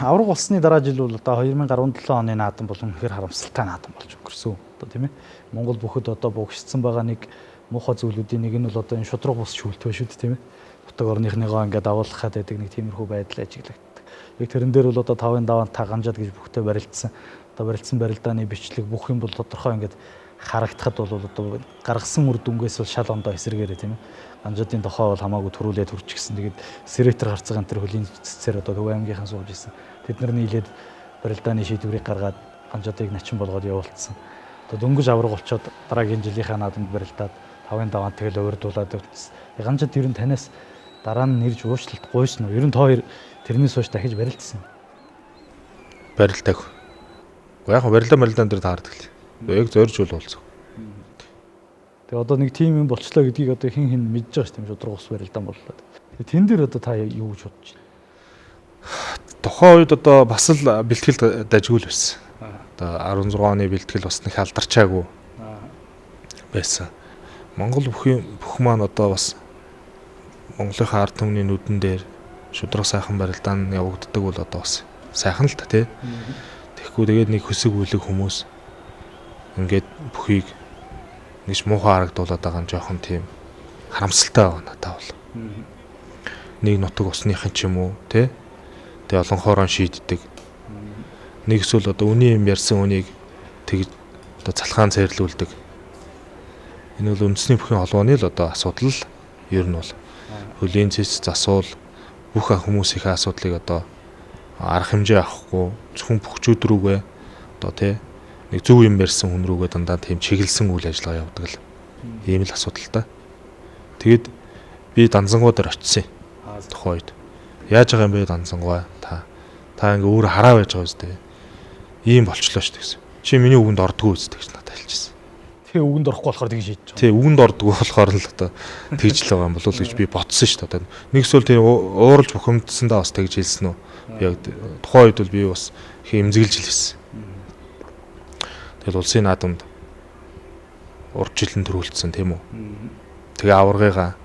Авраг болсны дараа жил бол одоо 2017 оны наадам болон ихэр харамсалтай наадам болж өнгөрсөн. Одоо тийм ээ. Монгол бүхэд одоо бугшицсан байгаа нэг муухай зүйлүүдийн нэг нь бол одоо энэ шудраг бус шүүлтвэ шүү дээ тийм ээ. Бутаг орныхныгоо ингээд агуулгахад байдаг нэг тиймэрхүү байдал ажиглагддаг. Яг тэрэн дээр бол одоо 5-ын даваан та ганжаад гэж бүхтэй барилдсан. Одоо барилдсан барилдааны бичлэг бүх юм бол тодорхой ингээд харагдахад бол одоо гаргасан үр дүнгээс бол шал ондоо эсэргээрээ тийм ээ. Ганжаадын тохоо бол хамаагүй төрүүлээд хүрчихсэн. Тэгээд Сэретер гарцгаан тэр хөлийн цэцээр одоо Төв аймгийнхан сууж исэн. Тэд нар нийлээд барилдааны шийдвэрийг гаргаад ганжаадыг начин болгоод явуулсан. Одоо дөнгөж авраг болчоод дараагийн жилийнхаа наадамд барилдаад 5-ын даваан тэгэл урьдуулаад явуулсан. Ганжаад ер нь танаас дараа нь нэрж уучлалт гуйсан уу? Ер нь та хоёр тэрнээс хойш дахиж барилдсан. Барилдаг. Яг барилдаан дээр таардаг л. Яг зорж уулзах. Тэгээ одоо нэг тим юм болчлоо гэдгийг одоо хин мэдж байгаа шүү дээ. Шудраг ус барилдаан боллоо. Тэгээ тэн дээр одоо та юу гэж бодож байна? Тухайн үед одоо бас л бэлтгэл дажгүй л байсан. Одоо 16 оны бэлтгэл бас нэг алдарчаагүй байсан. Монгол бүх маань одоо бас Монголынхаа ард түмний нүдэн дээр шудраг сайхан барилдаан явагддаг бол одоо бас сайхан л та тий. Тэгэхгүй тэгээд нэг хөсөг үлэг хүмүүс ингээд бүхийг нэгж муухай харагдуулаад байгаа нь жоохон тийм харамсалтай байна надад бол. Нэг нутаг усныхын ч юм уу тий. Тэгээ олон хоорон шийддэг. Нэг эсвэл одоо үний юм ярьсан үнийг тэгж одоо цалхаан цайрлуулдаг. Энэ бол үндэсний бүхний холбооны л одоо асуудал л ер нь бол хөлийн цэц засуул бүх хүмүүсийнхээ асуудлыг одоо арга хэмжээ авахгүй зөвхөн бүхчүүд рүүгээ одоо тий нэг зөв юм ярьсан хүн рүүгээ дандаа тийм чиглэсэн үйл ажиллагаа явуулдаг л ийм л асуудалтай. Тэгэд би Данзангуу дээр очив. Тухайн үед яаж байгаа юм бэ Данзангуу та ингээ өөр хараа байж байгаа үстэй. Ийм болчлоо шүү дээ гэсэн. Чи миний үгэнд ордгоо үстэй гэж надад хэлчихсэн. Тэгээ үгэнд орохгүй болохоор тийг шийдэж байгаа. Тий үгэнд ордгоо болохоор л одоо тэгж л байгаа юм болов уу гэж би бодсон шүү дээ. Нэгсэл тийм ууралж бухимдсандаа бас тэгж хэлсэн үү. Яг тухайн үед бол би бас их эмзэглэж хэлсэн. Тэгэл улсын наадамд урджилэн төрүүлсэн тийм үү. Тэгээ аваргыгаа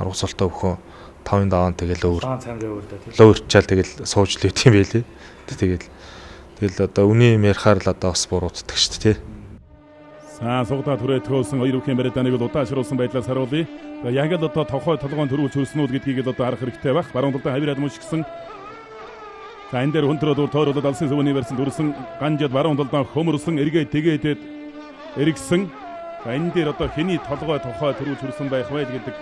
аргасалтаа өгөхөө 5-ын даваан тэгэл өөрчаал тэгэл сууж л үт юм байлээ. Тэгэл одоо үний юм ярихаар л одоо бас буруутдаг шүү дээ тий. Сайн сугдаа түрээ төгөөсөн хоёрын барилдааныг удаашруулсан байдлаас харуулъя. Яг л одоо тохой толгойн төрүүлж хөрснүүд гэдгийг л одоо арах хэрэгтэй байх. Баруун талдаа хавираад мушгсан. За энэ дээр хүндрэлөөр тойруулаад алсын сүвний барьсан дүрсэн ганжаад баруун талдаа хөмөрсөн эргээ тэгээдэд эргэсэн. За энэ дээр одоо хэний толгой тохой төрүүлж хөрсөн байх вэ гэдэг.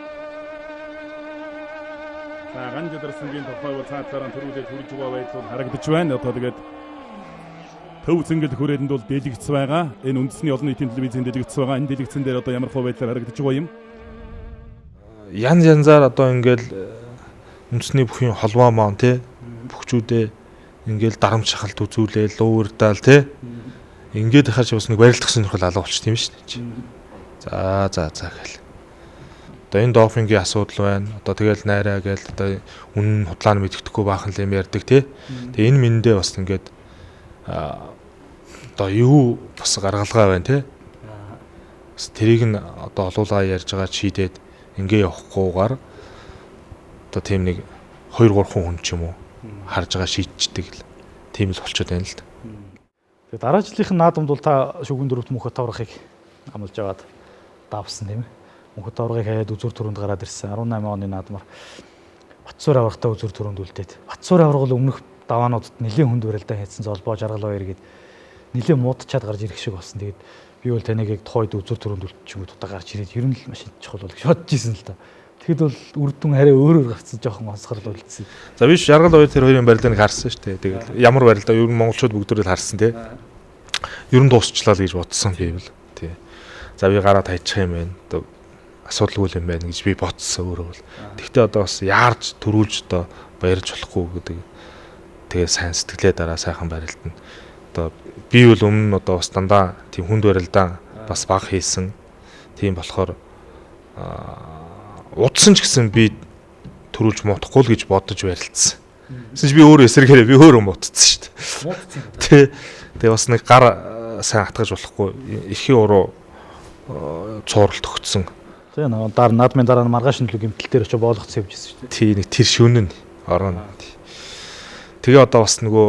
За ганжаад ирсэнгийн тохой бол цаатлаараа төрүүлээд хөрж байгаа байдал харагдаж байна. Одоо тэгээд төв зингэл хүрээнд бол дэлгэц байгаа. Энэ үндэсний олон нийтийн телевизэн дэлгэц байгаа. Энэ дэлгэцэн дээр одоо ямар хөө байдлаар харагдаж байгаа юм? Янзаар одоо ингээл үндэсний бүхний холбоо маань тий бүхчүүдээ ингээл дарамт шахалт үзүүлээл уурдаал тий ингээд харж бас нэг барилдах сонирхол алга болчих тийм шүү дээ. За гэл. Одоо энэ допингийн асуудал байна. Одоо тэгэл найраа гээл одоо үнэн худлаа нь мэддэхгүй баахан л юм ярьдаг тий. Тэгээ энэ миндээ бас ингээд одоо юу бас гаргалгаа байна тий. Бас тэрийг нь одоо олуулаа ярьж байгаа чийдээд ингээ явахгүйгээр одоо тийм нэг 2-3 хүн ч юм уу харж байгаа шийдчихдэг л тийм л болчиход байна л да. Тэгээ дараа жилийнхэн наадамд бол та шүгэн дөрөвт мөнхөд таврахыг амлаж аваад давсан тийм ээ. Мөнхөд таврагыг хаяад үзүр төрөнд гараад ирсэн 18 оны наадмаар Батсуур аврагтаа үзүр төрөнд үлдээд Батсуур авраг бол өмнөх даваануудад нэлийн хүнд барилдаа хийсэн золбоо жаргал баяр гээд нэлийн муудчаад гарч ирэх шиг болсон. Тэгээд би бол таныг яг тухайд үзүр төрөнд үлдчих юм удаа гарч ирээд ер нь л машин чухал бол гэж бодож ирсэн л да. Тэгэхэд бол үр дүн арай өөрөөр гарцсан жоохон онцгорлол үлдсэн. За би жаргал баяр тэр хоёрын барилдааг харсан шүү дээ. Тэгээд ямар барилдаа ер нь монголчууд бүгдөө л харсан тий. Ер нь дуусчлаа л гэж бодсон би бол тий. За би гараад хайчих юм байна. Одоо асуудалгүй юм байна гэж би бодсон өөрөө бол. Тэгтээ одоо бас яарч төрүүлж одоо баярж болохгүй гэдэг. Тэгээ сайн сэтгэлээ дараа сайхан барилдана. Одоо би бол өмнө нь одоо бас дандаа тийм хүнд барилдаа бас баг хийсэн. Тийм болохоор удсан ч гэсэн би төрүүлж муудахгүй л гэж бодож барилцсан. Гэсэн чи би өөрөө эсрэгээрээ би өөрөө муудсан шүү дээ. Тэгээ бас нэг гар сайн хатгаж болохгүй эрхийн уруу цууралт өгцсөн. Тэгээ нэг наадмын дараа маргааш нь л гэмтэл дээр очиж боолгоц явжсэн шүү дээ. Тий нэг тэр шөнө нь орно. Тэгээ одоо бас нөгөө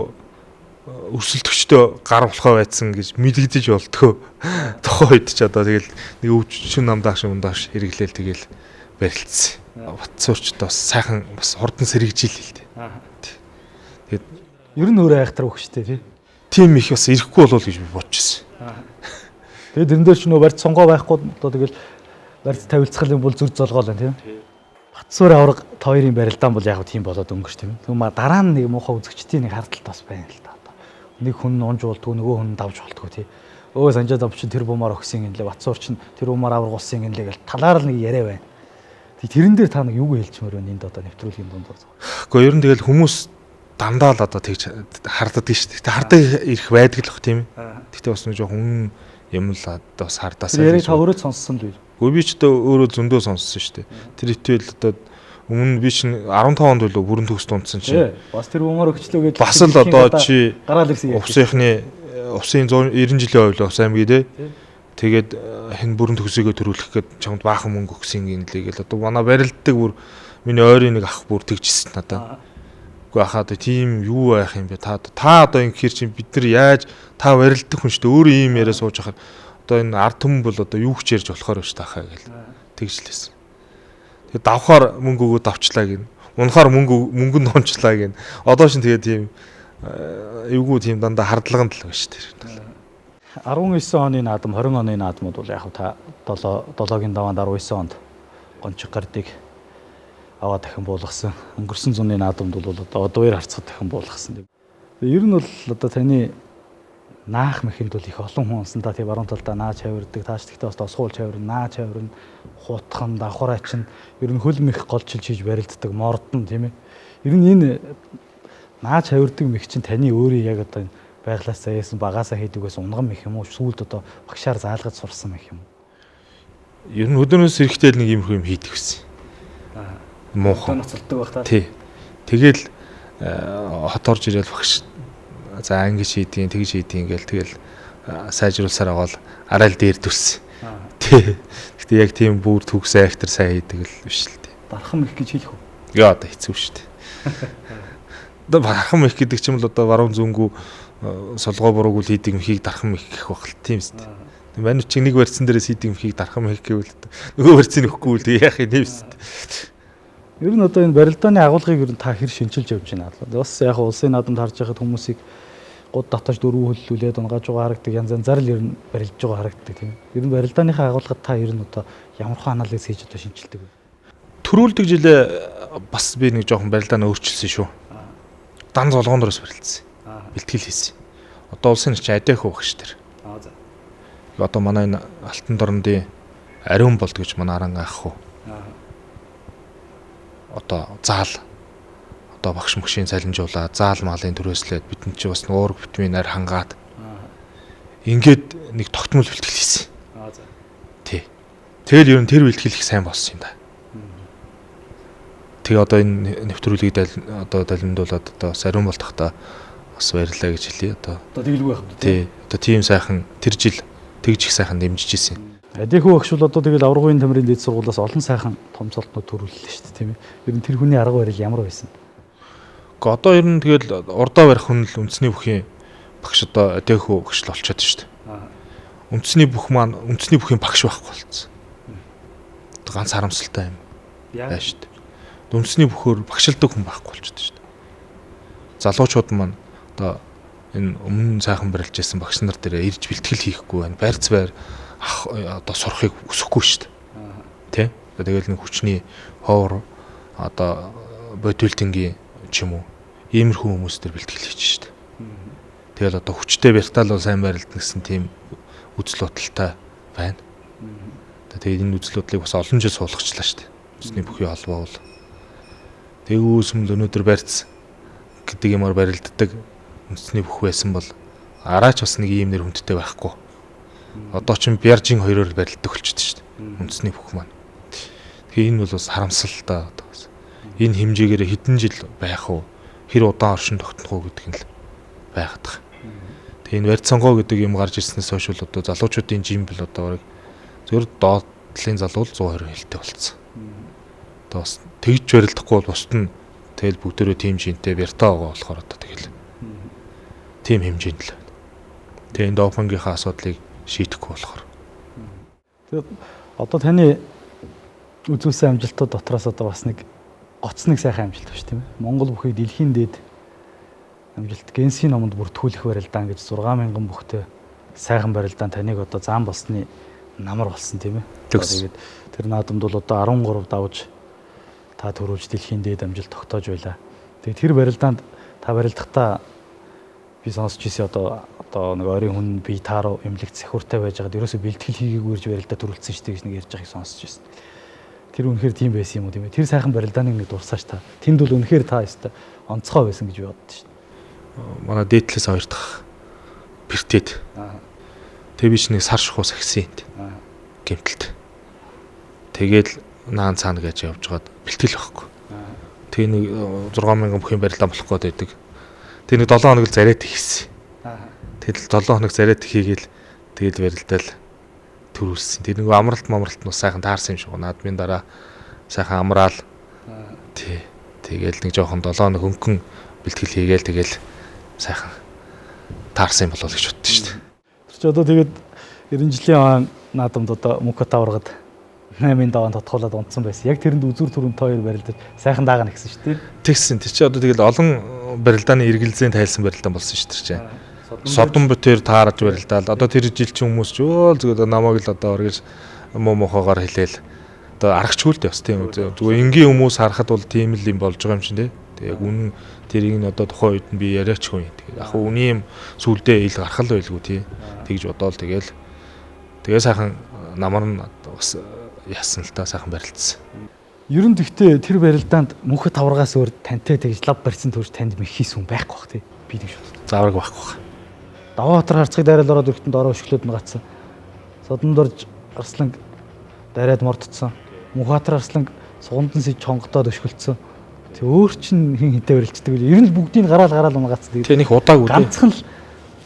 өрсөлдөгчдөө гар болохоо байцсан гэж мэдэгдэж болтгоо. Тухайн үед ч одоо тэгэл нэг өвчин намдааш ундааш хэрэглээл тэгэл барилцсан. Батцуурчд бас сайхан бас хурдан сэрэгжил л дээ. Тэгээд ер нь өөрөө айхтар өгч штэ тий. Тийм их бас ирэхгүй болов гэж би бодчихсон. Тэгээд тэрэн дээр ч нөө барьц сонгоо байхгүй одоо тэгэл барьц тавилцах юм бол зүр золгоол байна тийм. Батсуур авраг хоёрын барилдаан бол яг тийм болоод өнгөрч тийм. Тэгм дараа нь нэг муухай үзэгчдийн нэг хардталт бас байна л да. Нэг хүн унж болдгоо нөгөө хүн давж болдгоо тий. Өө санжаа давч тэр бумаар өгсөн гинлээ Батсуур ч тэр бумаар аврагуулсан гинлээ гэл талаар л нэг яриа байна. Тэрэн дээр та нэг юу хэлчмээр байна энд одоо нэвтрүүлгийн дунд. Гэхдээ ер нь тэгэл хүмүүс дандаа л одоо тэгж харддаг шүү дээ. Хардаг ирэх байдаг л бах тийм. Гэхдээ бас нэг жоохон юм л одоо бас хардаасаа. Яриг та өөрөө сонссон л үү? Гэхдээ би ч өөрөө зөндөө сонссон шүү дээ. Тэр итгэл одоо өмнө би чинь 15 онд л бүрэн төгс дундсан чинь. Бас тэр бумаар өгчлөө гэж бас л одоо чи гараал ирсэн. Увсынхны усын 190 жилийн хувьд ус аймгийн тий. Тэгээд хэн бүрэн төгсөөгөө төрүүлэх гээд чамд баахан мөнгө өгсөн гинлээ гэл одоо манай барилддаг бүр миний ойрын нэг ах бүр тэгжсэн надаа. Уу хаад тийм юу байх юм бэ? Та одоо ингэхэр чинь бид нар яаж та барилддаг хүн шүү дээ. Өөрөө ийм яриа сууж хахаар одоо энэ ард түмэн бол одоо юу ч ярьж болохоор биш таахаа гэл тэгжлээсэн. Тэгээд давхаар мөнгө өгөөд авчлаа гин. Унахаар мөнгөнд дончлаа гин. Одоо шин тэгээд тийм эвгүй тийм дандаа хардлаганд л байна шүү дээ. 19 оны наадам 20 оны наадмууд бол яг та 7-гийн даваанд 19 онд гончиг гардыг аваад дахин буулгасан. Өнгөрсөн зуны наадамд бол одоо удуур харцад дахин буулгасан. Ер нь бол одоо таны наах мэхэнд бол их олон хүн унсан та тий баруун талдаа наач хавирдаг тааш тэгтээ бас тосгуул хавирна наач хавирна хутхан давхараа чинь ер нь хөл мэх голчилж хийж барилддаг мордон тийм ээ. Ер нь энэ наач хавирдаг мэх чинь таны өөрөө яг одоо энэ байглаас заяасан багаасаа хийдгээс унган мэх юм уу сүүлд одоо багшаар заалгаж сурсан мэх юм уу? Ер нь өдөөнөөс эрэхтэй л нэг юм хийдэг гэсэн. Муухан ноцолдог байх та. Тий. Тэгэл хот орж ирэл багш за ангиж хийдیں тэгж хийдیں гээл тэгэл сайжруулсаар байгаа л арай л дээр төссөн. Тий. Гэтэ яг тийм бүр төгс актер сайн хийдэг л биш л тий. Дархан мэх гэж хэлэх үү? Яа одоо хэцүү шүү дээ. Одоо дархан мэх гэдэг чим л одоо баруун зүүнгүү солгоо бурууг л хийдэг мхийг дархан мэх гэх баг л тийм шүү дээ. Манай чи нэг барьсан дээрээс хийдэг мхийг дархан мэх гэвэл нөгөө барьцыг нөхгүй л яах юм нэвс. Ер нь одоо энэ барилдааны агуулгыг ер нь та хэр шинжилж явж байна аа. Бас яг улсын наадамд харж байхад хүмүүсийг гуд татаж дөрвөн хөллүүлээд унгаж байгаа харагдаг янз янзаар л ер нь барилж байгаа харагдаг тийм. Ер нь барилдааныхаа агуулгад та ер нь одоо ямар хон анализ хийж одоо шинжилдэг вэ? Төрүүлдэг жилээ бас би нэг жоохон барилдааны өөрчилсөн шүү. Дан золгооноос барилдсан. Бэлтгэл хийсэн. Одоо улсын ч адайх багш тэр. За. Одоо манай энэ алтан дорндын ариун болд гэж манай аран ах уу. Одоо заал одоо багш мөгшийн цалинжуулаад заал малын төрөөслээд бидний чи бас нуург витаминаар хангаад ингээд нэг тогтмол бэлтгэл хийсэн. За. Тий. Тэгэл ер нь тэр бэлтгэл их сайн болсон юм да. Тэгээ одоо энэ нэвтрүүлгийг одоо далимдуулаад одоо бас ариун болтохтой бас баярлалаа гэж хэлье одоо. Одоо тэгэлгүй байх юм. Тий. Одоо тийм сайхан тэр жил тэгж их сайхан дэмжиж ирсэн. Дэхүү багш бол одоо тэгэл аврагын тамирын дэд сургуулиас олон сайхан томцолтнууд төрүүллээ шүү дээ тийм ээ. Ер нь тэр хүний арга барил ямар байсан? Гэхдээ одоо ер нь тэгэл урдаа барих хүн л үндэсний бүхийн багш одоо дэхүү багш л олчиход шүү дээ. Үндэсний бүхийн багш байхгүй болсон. Одоо ганц харамсалтай юм байна шүү дээ. Үндэсний бүхөөр багшилдаг хүн байхгүй болчиход шүү дээ. Залуучууд маань одоо энэ өмнө сайхан барилж байсан багш нар дээр ирж бэлтгэл хийхгүй байна. Байрц байр одоо сурахыг хүсэхгүй шүү дээ. Тэ? Тэгэл нэг хүчний ховор одоо бодибилдингийн ч юм уу иймэрхүү хүмүүс төр бэлтгэл хийж шүү дээ. Тэгэл одоо хүчтэй вертал бол сайн барилдана гэсэн тийм үзэл бодолтой байна. Тэгээд энэ үзэл бодлыг бас олон жил суулгачлаа шүү дээ. Үндэсний бүхий холбоо бол тэгүүсмэл өнөөдөр барьц гэдэг юмар барилддаг үндэсний бүх байсан бол араач бас нэг ийм нэр хүндтэй байхгүй. Одоо ч Бяржин хоёроор барилддаг болчихсон шүү дээ. Үндэсний бүх маань. Тэгэхээр энэ бол бас харамсалтай одоо бас. Энэ хэмжээгээр хэдэн жил байх уу? Хэр удаан оршин тогтнох уу гэдэг нь л байгаад байгаа. Тэгээ энэ барьц сонгоо гэдэг юм гарч ирснээс хойш бол одоо залуучуудын жимбэл одоо барыг зөвхөн доотлын залуу 120 хэлтэй болцсон. Одоо бас тэгж барилдахгүй бол бусд нь тэгэл бүгдөө тим жинтэй бяртаа байгаа болохоор одоо тэгэл тим хэмжээнд л байна. Тэгээ энэ допингийнхаа асуудлыг шийдэхгүй болохоор. Тэгээд одоо таны үзүүлсэн амжилтууд дотроос одоо бас нэг гоцныг сайхан амжилт байна тийм ээ. Монгол бүхий дэлхийн дээд амжилт Генсийн номонд бүртгүүлэх барилдаан гэж 6000 бүхтэй сайхан барилдаан таныг одоо зам болсны намар болсон тийм ээ. Тэгээд тэр наадамд бол одоо 13 давж та төрүүлж дэлхийн дээд амжилт тогтоож байла. Тэгээд тэр барилдаанд та барилдахдаа би сонсч ирсэн одоо нэг ойрын хүн би та руу эмнэлэгт сахиуртай байж байгаад ерөөсөө бэлтгэл хийгээгүй ирж барилдаа төрүүлсэн шүү дээ гэж нэг ярьж байгааг сонсч ирсэн. Тэр үнэхээр тийм байсан юм уу тийм ээ. Тэр сайхан барилдааныг нэг дурсаач та. Тэнд бол үнэхээр та ёстой онцгой байсан гэж би боддоо шүү дээ. Манай дээдлээс хоёр дахь бэртэд. Тэг биш нэг сар шахуу сагсинд. Гэмтэлт. Тэгэл наан цаана гэж явж гаад бэлтгэл байхгүй. Тэг нэг 6000 бүхийн барилдаан болох гээд байдаг. Тэг нэг 7 хоног л зарайт хийсэн. Тэгэл 7 хоног зарайт хийгээл тэгэл барилдаал төрүүлсэн. Тэг нэг амралт нь бас сайхан таарсан юм шиг байна. Наадмын дараа сайхан амраал. Тий. Тэгэл нэг жоохон 7 хоног хөнгөн бэлтгэл хийгээл тэгэл сайхан таарсан юм болов гэж боддоо шүү дээ. Тэр чи одоо тэгээд 90 жилийн наадамд одоо мөнхөт аврагад 8-ын даваан тодхоолоод унтсан байсан. Яг тэрэнд үзүр төрөнд хоёр барилдаж сайхан даагана гэсэн шүү дээ. Тэгсэн. Тэг чи одоо тэгэл олон барилдааны эргэлзээнд тайлсан барилдаан болсон шүү дээ. Содон бүтээр таарж барилдаал. Одоо тэр жил чинь хүмүүс ч өө зүгээр намайг л одоо оргиж муу мохоогоор хэлээл. Одоо аргачлгүй л дээ бас тийм. Зүгээр энгийн хүмүүс харахад бол тийм л юм болж байгаа юм шиг тий. Тэг яг үнэн тэрийг нь одоо тухайн үед нь би яриачгүй юм. Тэгээд яг үний юм сүлдээ ил гарах л байлгүй тий. Тэгж бодоол тэгэл сайхан намар нь бас яасан л та сайхан барилдсан. Ер нь тэгтээ тэр барилдаанд мөнхөт аврагаас өөр тантай тэгж лав барьсан төрж танд мэх хийсэн хүн байхгүй бах тий. Би тэгж бодлоо. Заавраг байхгүй. Даваа хотор харцыг дайрал ороод өртөнд ороо өшглөөд нь гацсан. Содонд орж арслан дайраад мордцсон. Мөнхөтөр арслан сугандан сэж чонготоод өшгөлцсөн. Тэг өөр чин хин хинтэй барилчдаг. Ер нь бүгдийг гараал унгацсан. Тэг нэг удаагүй тий. Ганцхан л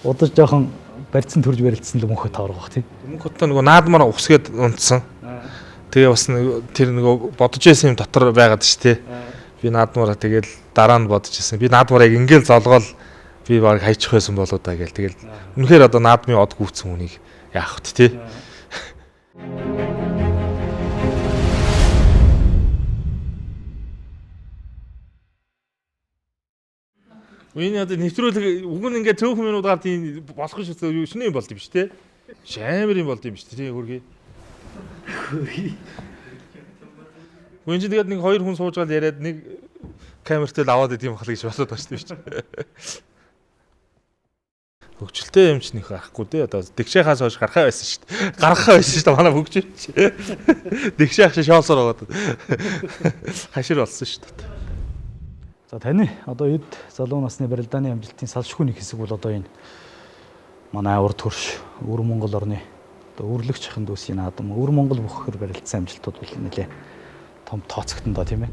удаж жоохон барьсан төрж барилдсан л мөнхөт авраг бах тий. Мөнхөт нөгөө наадмаар усгээд унтсан. Тэгээ бас тэр нөгөө бодож байсан юм дотор байгаад ш тий. Би наадмаараа тэгэл дараа нь бодож байсан. Би наадмаараа яг ингээл золгоол би баг хайчих байсан болоо да гэл. Тэгэл үнэхээр одоо наадмын од гүйтсэн хүнийг яах вэ тий. Үний одоо нэвтрүүлэг уг нь ингээд цөөхөн минут гарт ийм болох шүү дээ. Шинэ юм болд юм биш тий. Амар юм болд юм биш тий хөргий. Үн чинь тэгээд нэг хоёр хүн сууж гал яриад нэг камертай л аваад идэм бахал гэж бодоод байна шүү дээ. Хөгжилтэй юм ч нөх арахгүй дээ. Одоо дэгшээхаас хойш гарахаа байсан шүү дээ. Гарахаа байсан шүү дээ манай хөгжил. Дэгшээх шиг шоолсоор байгаа. Хашир болсон шүү дээ. За таны одоо эд залуу насны барилдааны амжилтын салшгүй нэг хэсэг бол одоо энэ манай урд хөрш өвөр Монгол орны одоо өрлөгч ахын дүүсийн наадам өвөр Монгол бүхэхээр барилдсан амжилтууд бол нэлээ том тооцогдсон доо тийм ээ.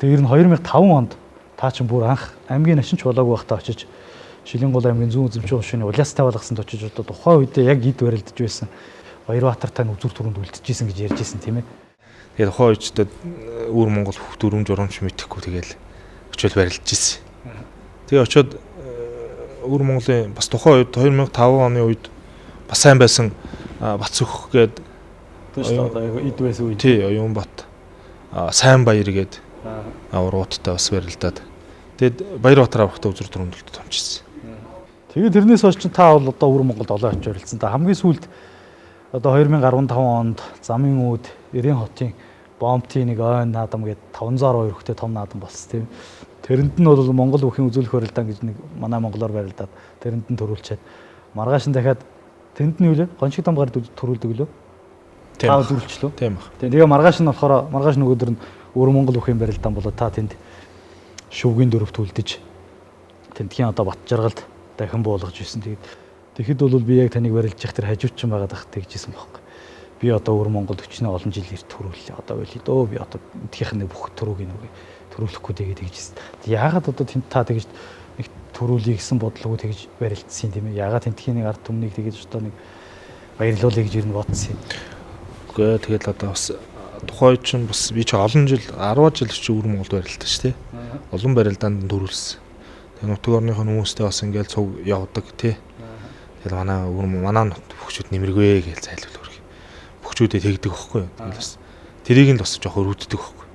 Тэгээ ер нь 2005 онд та чинь бүр анх аймгийн нашинч болоогүй байхдаа очиж Шилэнгол аймгийн зүүн үзэмжийн хушууны Улаастай болгосон очиж одоо тухайн үедээ яг эд барилдаж байсан Баярбаатар тань үзүр түрүүнд үлдчихсэн гэж ярьжсэн тийм ээ. Тэгээд тухайн үедээ өвөр Монгол бүх дүрм журамч мэдэхгүй тэгэл очиод барилдаж ирсэн. Тэгээ очиод өвөр Монголын бас тухайн үед 2005 оны үед бас сайн байсан Бацөх гээд эд байсан үед тий Оюунбат сайн баяр гээд аврагуудтай бас барилдаад тэгээд Баярбаатар аврагтай үзүр түрүүнд томчсон. Тэгээд тэрнээс хойш ч та бол одоо өвөр Монголд олон очиж барилдсан. Та хамгийн сүүлд одоо 2015 онд Замын үүд, Эрийн хотын Бомтын нэг ойн наадам гээд 502 хүнтэй том наадам болсон тийм. Тэрэнд нь бол Монгол бүхийн үзүүлэх барилдаан гэж нэг манай монголоор барилдаад тэрэнд нь төрүүлчихэд маргааш нь дахиад тэнд нь юу лээ? Гончиг том гард төрүүлдэг лөө? Таа зүрлчлөө. Тийм баг. Тэгээ маргааш нь болохоор маргааш нь өдөр нь өвөр Монгол бүхийн барилдаан болоо та тэнд шүүгийн дөрөвт үлдэж тентхийн одоо бат жаргалд дахин буулгаж ирсэн. Тэгэхэд бол би яг таныг барилж явах тэр хажуучсан байгаад ах тэгжсэн байхгүй. Би одоо өвөр Монголд өчнөө олон жил ирд төрүүлээ. Одоо байл дөө би одоо эдгийнх нь бүх төрөөг нэг төрүүлэхгүй тэгээд тэгжсэн. Яагаад одоо тэнд та тэгж нэг төрүүлье гэсэн бодлого тэгж барилдсан тийм ээ. Яагаад тентхийн нэг ард түмнийг тэгж одоо нэг баярлуулъя гэж юу н бодсон юм. Үгүй тэгэл одоо бас тухайн чинь бас би ч олон жил 10 жил чи өвөр Монголд барилдсан шүү дээ. Олон барилдаанд төрүүлсэн. Тэгээ нутаг орныхоо хүмүүстэй бас ингээл цуг явдаг тий. Тэгэл манай бүхчүүд нэмэргүй гэж зайлуул өргө. Бүхчүүдээ тэгдэг байхгүй юу. Тэгэл бас тэрийг нь бас жоох өрөвддөг байхгүй.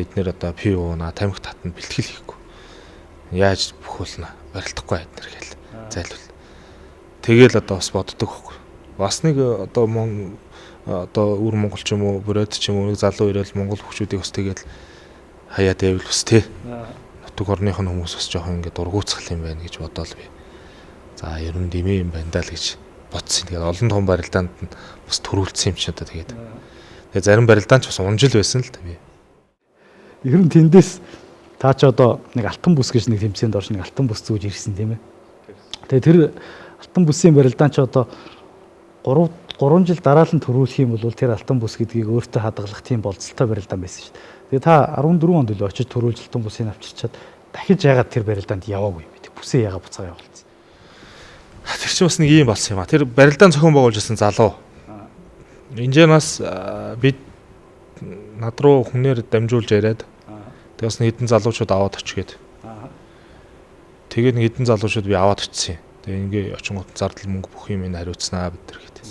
Эднэр одоо пи ууна тамхи татна бэлтгэл хийхгүй. Яаж бүхүүлнэ барилдахгүй эднэр гэл зайлуул. Тэгэл одоо бас боддог байхгүй. Бас нэг одоо өвөр Монгол ч юм уу бүрээд ч юм уу нэг залуу ирэл Монгол бүхчүүдийг бас тэгэл хаяа дэвэл бас тий. Нутаг орныхоо хүмүүс бас жоох ингэ дургуутсах юм байна гэж бодоол би. За ер нь дэмээ юм байна даа л гэж бодсон. Тэгээд олон том барилдаанд нь бас төрүүлсэн юм чи одоо тэгээд. Тэгээд зарим барилдаан ч бас унжил байсан л та би. Ер нь тэндээс та ч одоо нэг алтан бүс гэж нэг тэмцээнд орж нэг алтан бүс зүүж ирсэн тийм ээ. Тэгээд тэр алтан бүсийн барилдаан ч одоо 3 жил дараалан төрүүлэх юм бол тэр алтан бүс гэдгийг өөртөө хадгалах тийм болцолтой барилдаан байсан шүү дээ. Тэгээд та 14 онд л очиж төрүүлж алтан бүсийг авчирчаад дахиж яагаад тэр барилдаанд яваагүй юм бэ? Бүсээ яагаад буцаага явуулсан? Тэр чинь бас нэг юм болсон юм а. Тэр барилдаан зохион байгуулж байсан залуу. Инженераас бид над руу хүнээр дамжуулж яриад тэгээс нэг хэдэн залуучууд аваад очигээд. Тэгээд нэг хэдэн залуучууд би аваад очсон юм. Тэгээ ингээ очингууд зардал мөнгө бүх юм ин хариуцснаа бид нар гэдэг.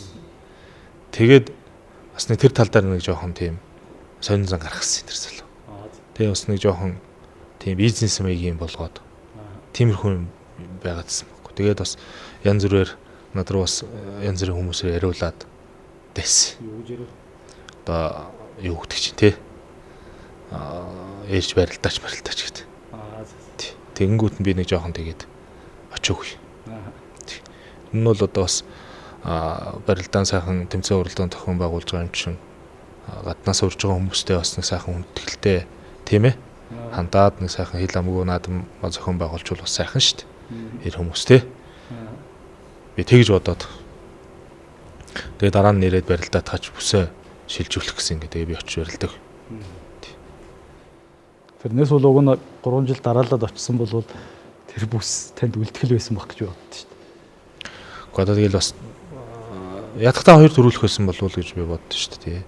Тэгээд бас нэг тэр тал дээр нэг жоохон тийм сонин зан гаргасан тэр залуу. Тэгээ бас нэг жоохон тийм бизнес маягийн болгоод тиймэрхүү юм байгаадсан байхгүй. Тэгээд бас янз бүрээр над руу бас янз бүрийн хүмүүсээр яриулаад дэс. Юу гэж ярив? Одоо юу гэдэг чинь те. Ээрж барилдаач гэдэг. Тэгэнгүүт нь би нэг жоохон тэгээд очоогүй. Энэ нь бол одоо бас барилдаан сайхан тэмцээн уралдаан тохион байгуулж байгаа юм чинь гаднаас урж байгаа хүмүүстэй бас нэг сайхан хүндэтгэлтэй тийм ээ. Хандаад нэг сайхан хил амгүй наадам зохион байгуулж бол бас сайхан шүү дээ. Эр хүмүүс те. Би тэгж бодоод. Тэгээ дараа нь нэрээд барилдаад тааж бүсээ шилжүүлэх гэсэн ингээ тэгээ би очиж барилдаг. Тэрнээс бол уг нь 3 жил дараалаад очсон бол тэр бүс танд үлдэхэл байсан баг гэж боддоо шүү дээ. Гэхдээ тэгэл бас ядахтаа 2 төрүүлэх байсан болов уу гэж би боддоо шүү дээ.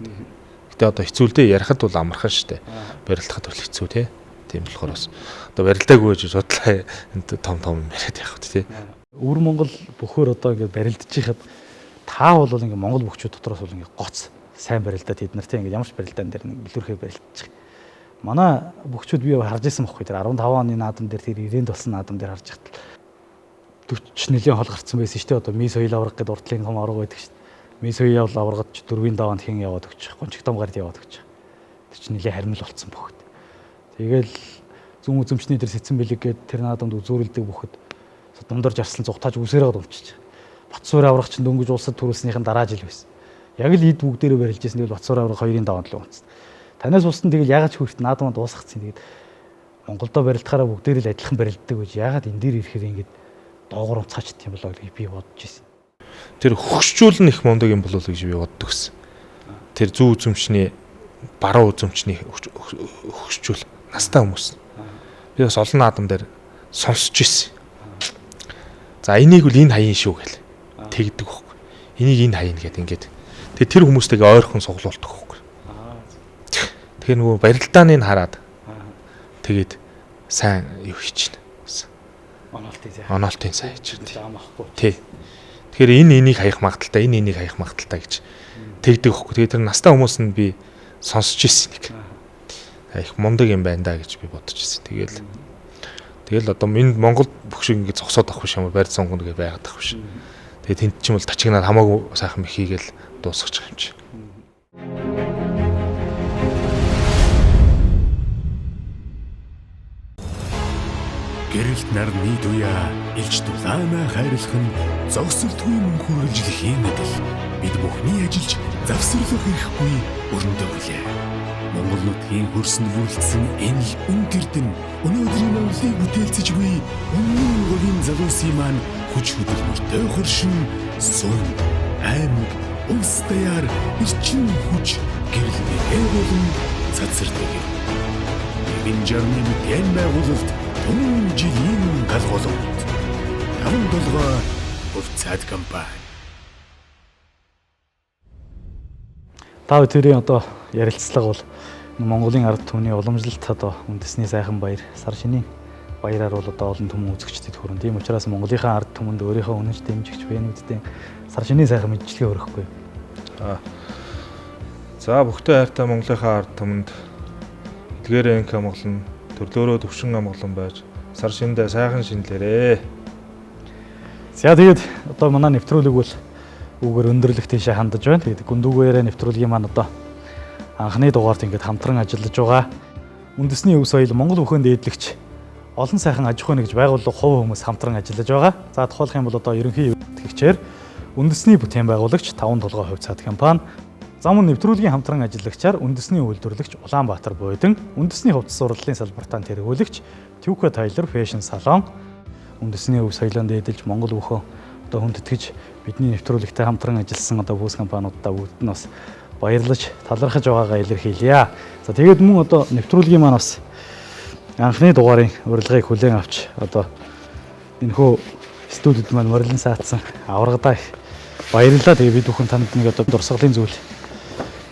Гэтэ одоо хэцүүлдэ ярихад бол амархан шүү дээ. Барилдахад бол хэцүү те. Тийм болохоор бас одоо барилдаагүй гэж бодлоо энд том юм яриад явах тий. Өвөр Монгол бөхөр одоо ингээд барилдаж ихад та бол ингээд Монгол бүхчүүд дотроос бол ингээд гоц сайн барилдаад хэд нар тийм ингээд ямар ч барилдаан дээр илүүрхээ барилдаж байгаа. Манай бүхчүүд би харж ирсэн байхгүй тэр 15 оны наадам дээр тэр 90-д болсон наадам дээр харж ихад 40 нэлийн хол гарцсан байсан шүү дээ. Одоо мис соёл авраг гэдэг уртлын том авраг байдаг шүү дээ. Мис соёл аврагад 4-ийн даваанд хэн яваад өгч, гончиг том гард яваад өгч. Тэр чинь нэлээ харимл болсон бөхөд. Тэгэл зүүн үзэмчний тэр сэцэн бэлэг гээд тэр наадамд үзүүрэлдэг бөхөд дундор жарслан зугатааж үсээрээ унчиж. Батсуур авраг чинь дөнгөж улсад төрүүлснийхэн дараа жил байсан. Яг л эд бүгдээрээ барилж ирсэн. Тэгэл Батсуур авраг 2-ын даваанд л унцсан. Танаас устан тэгэл ягаад ч хүрт наадамд дуусгацсан. Тэгээд Монголдо барилдахаараа бүгдээрээ л адилхан барилддаг гэж ягаад энэ дээр ирэхээр ингэж доогуур цаачд юм болоо гэж би бодож ирсэн. Тэр хөгшчүүлэн их мундаг юм болов уу гэж би боддог гэсэн. Тэр зүү үзэмчний баруун үзэмчний хөгшчүүл настай хүмүүс. Би бас олон наадам дээр сонсч ирсэн. За энийг үл энэ хаян шүү гэл тэгдэг хөхгүй. Энийг энэ хаян гэдэг ингээд. Тэгээ тэр хүмүүстэйгээ ойрхон суглуулдаг хөхгүй. Тэгэхээр нөгөө барилдааныг хараад тэгээд сайн юу хийчихнэ. Оноолтын сайн хийж байна. Тий. Тэгэхээр энийг хаях магадaltaй, энийг хаях магадaltaй гэж тэгдэг хөхгүй. Тэгээд тэр настай хүмүүс нь би сонсч ирсэн нэг. Их мундаг юм байна да гэж би бодож ирсэн. Тэгэл одоо энэ Монгол бүх шиг ингэ зогсоод авах биш юм барьц сонгоно гэж байгаад авах биш. Тэгээд тэнд ч юм бол тачигнаад хамаагүй сайхан хийгээл дуусгах юм чи. Гэрэлт нарны дуяа элч дулаана хайрлах нь зогсолтгүй мөн хүргэлжлэхийн адил бид бүхний ажиллаж завсарлах эрхгүй өрөндөө хүлээ. Монгол нутгийн хөрсөнд бүрэлдсэн энэ л үнэрдэн өнөөдрийн авлыг бүтээлцэж буй өмнө Монголын залуусын маань хүч хөдөлмөртэй хөршин сум аймаг улс даяар эрчим хүч гэрлэгээ болон цацардаг. Энэ жарны мэдэн байгуулалт өмнө жилийн галголт 57 хувьцаат компани. Тав төрийн одоо ярилцлага бол Монголын ард түмний уламжлалт одоо үндэсний сайхан баяр сар шинийн баяраар бол одоо олон түмэн үзэгчдэд хүрэн. Тийм учраас Монголынхаа ард түмэнд өөрийнхөө үнэнч дэмжигч бэнүүдтэй сар шинийн сайхан мэдчилгээ өргөхгүй. За бүхтэй хайртай Монголынхаа ард түмэнд эдгээр энх амгалан төрлөөрөө төвшин амгалан байж сар шиндээ сайхан шинлээрээ. За тэгээд одоо манай нэвтрүүлэг бол үгээр өндөрлөх тийшээ хандаж байна. Тэгээд гүндүүгээрээ нэвтрүүлгийн маань одоо анхны дугаарт ингээд хамтран ажиллаж байгаа. Үндэсний өв соёл Монгол бүхэнд дээдлэгч олон сайхан аж ахуйн нэгж байгууллага хувь хүмүүс хамтран ажиллаж байгаа. За тухайлх юм бол одоо ерөнхий тэгчээр үндэсний бүтээн байгуулагч 5 толгой хувьцаат компани, зам нэвтрүүлгийн хамтран ажиллагчаар үндэсний үйлдвэрлэгч Улаанбаатар Буйдан, үндэсний хувцас сурлалын салбартаа тэргүүлэгч Төвхө Тайлер фэшн салон, үндэсний өв соёлонд дээдэлж Монгол бүхэн одоо хүндэтгэж бидний нэвтрүүлэгтэй хамтран ажилласан одоо бүс компаниудаа бүгд нь бас баярлаж талархаж байгаагаа илэрхийлье. За тэгээд мөн одоо нэвтрүүлгийн маань бас анхны дугаарын урилгыг хүлээн авч одоо энэхүү студид маань морилон саацсан аврагадаа их баярлалаа. Тэгээд бид бүхэн танд нэг одоо дурсгалын зүйл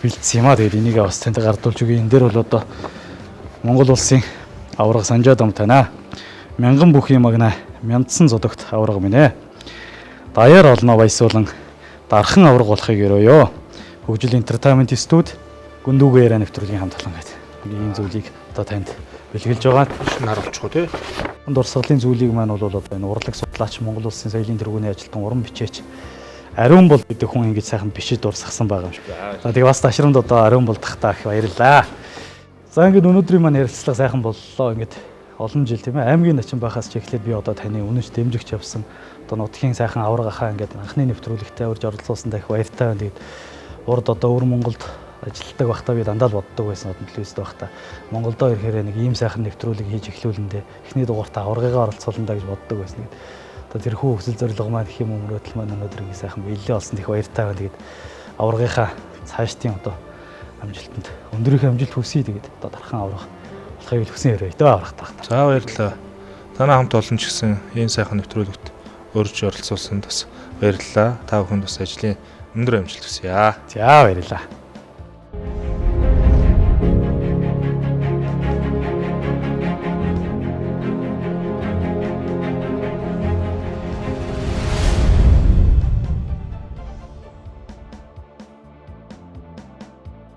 бэлдсэн юм аа. Тэгээд энийг бас танд гардуулж өгье. Энэ дээр бол одоо Монгол улсын авраг санжаад ам танаа. Мянган бүх юм агна мяндсан зодогт авраг минь ээ. Даяар олноо баясуулан дархан авраг болохыг өрөөё. Хөгжил entertainment студ гүндүүгээр нэвтрүүлгийн хамтлан гэдэг. Ийм зүйлийг одоо танд бэлгэлж байгаа. Нар болчихоо тий. Дурсгалын зүйлийг маань бол одоо энэ урлаг судлаач Монгол улсын соёлын тэргүүний ажилтан уран бичээч ариун бол гэдэг хүн ингэж сайхан бичиж дурсгасан байгаа юм шиг. За тэгээ бас ташрамд одоо ариун бол тахтаа их баярлаа. За ингээд өнөөдрийн маань ярилцлага сайхан боллоо. Ингээд олон жил тийм ээ аймгийн начин байхаас ч эхлээд би одоо таны үнэнч дэмжигч явсан. Одоо нутгийн сайхан авраг ахаа ингээд анхны нэвтрүүлэгтээ урьж оролцуулсан дахь баяртай байна. Тэгээд урд одоо өвөр Монголд ажилладаг байхдаа би дандаа л боддог байсан телевизэд байхдаа Монголдоо ирэхээр нэг ийм сайхан нэвтрүүлэг хийж эхлүүлэндээ эхний дугаартаа аврагыгаа оролцууландаа гэж боддог байсан. Тэгээд одоо тэрхүү өсөл зорилго маань их юм өмрөөдөл маань өнөөдөр ингэ сайхан биелээ болсон их баяртай байна. Тэгээд аврагынхаа цаашдын одоо амжилтанд өндөрийнхөө амжилт хүсье. Тэгээд одоо дархан аврах болохыг хүсэн өрөө дөө аврах тахта. За баярлалаа. Танаа хамт олон ч гэсэн энэ сайхан нэвтрүүлэгт урьж оролцуулсанд бас баярлалаа. Та бүхэнд бас ажлын өндөр амжилт хүсье. За баярлалаа.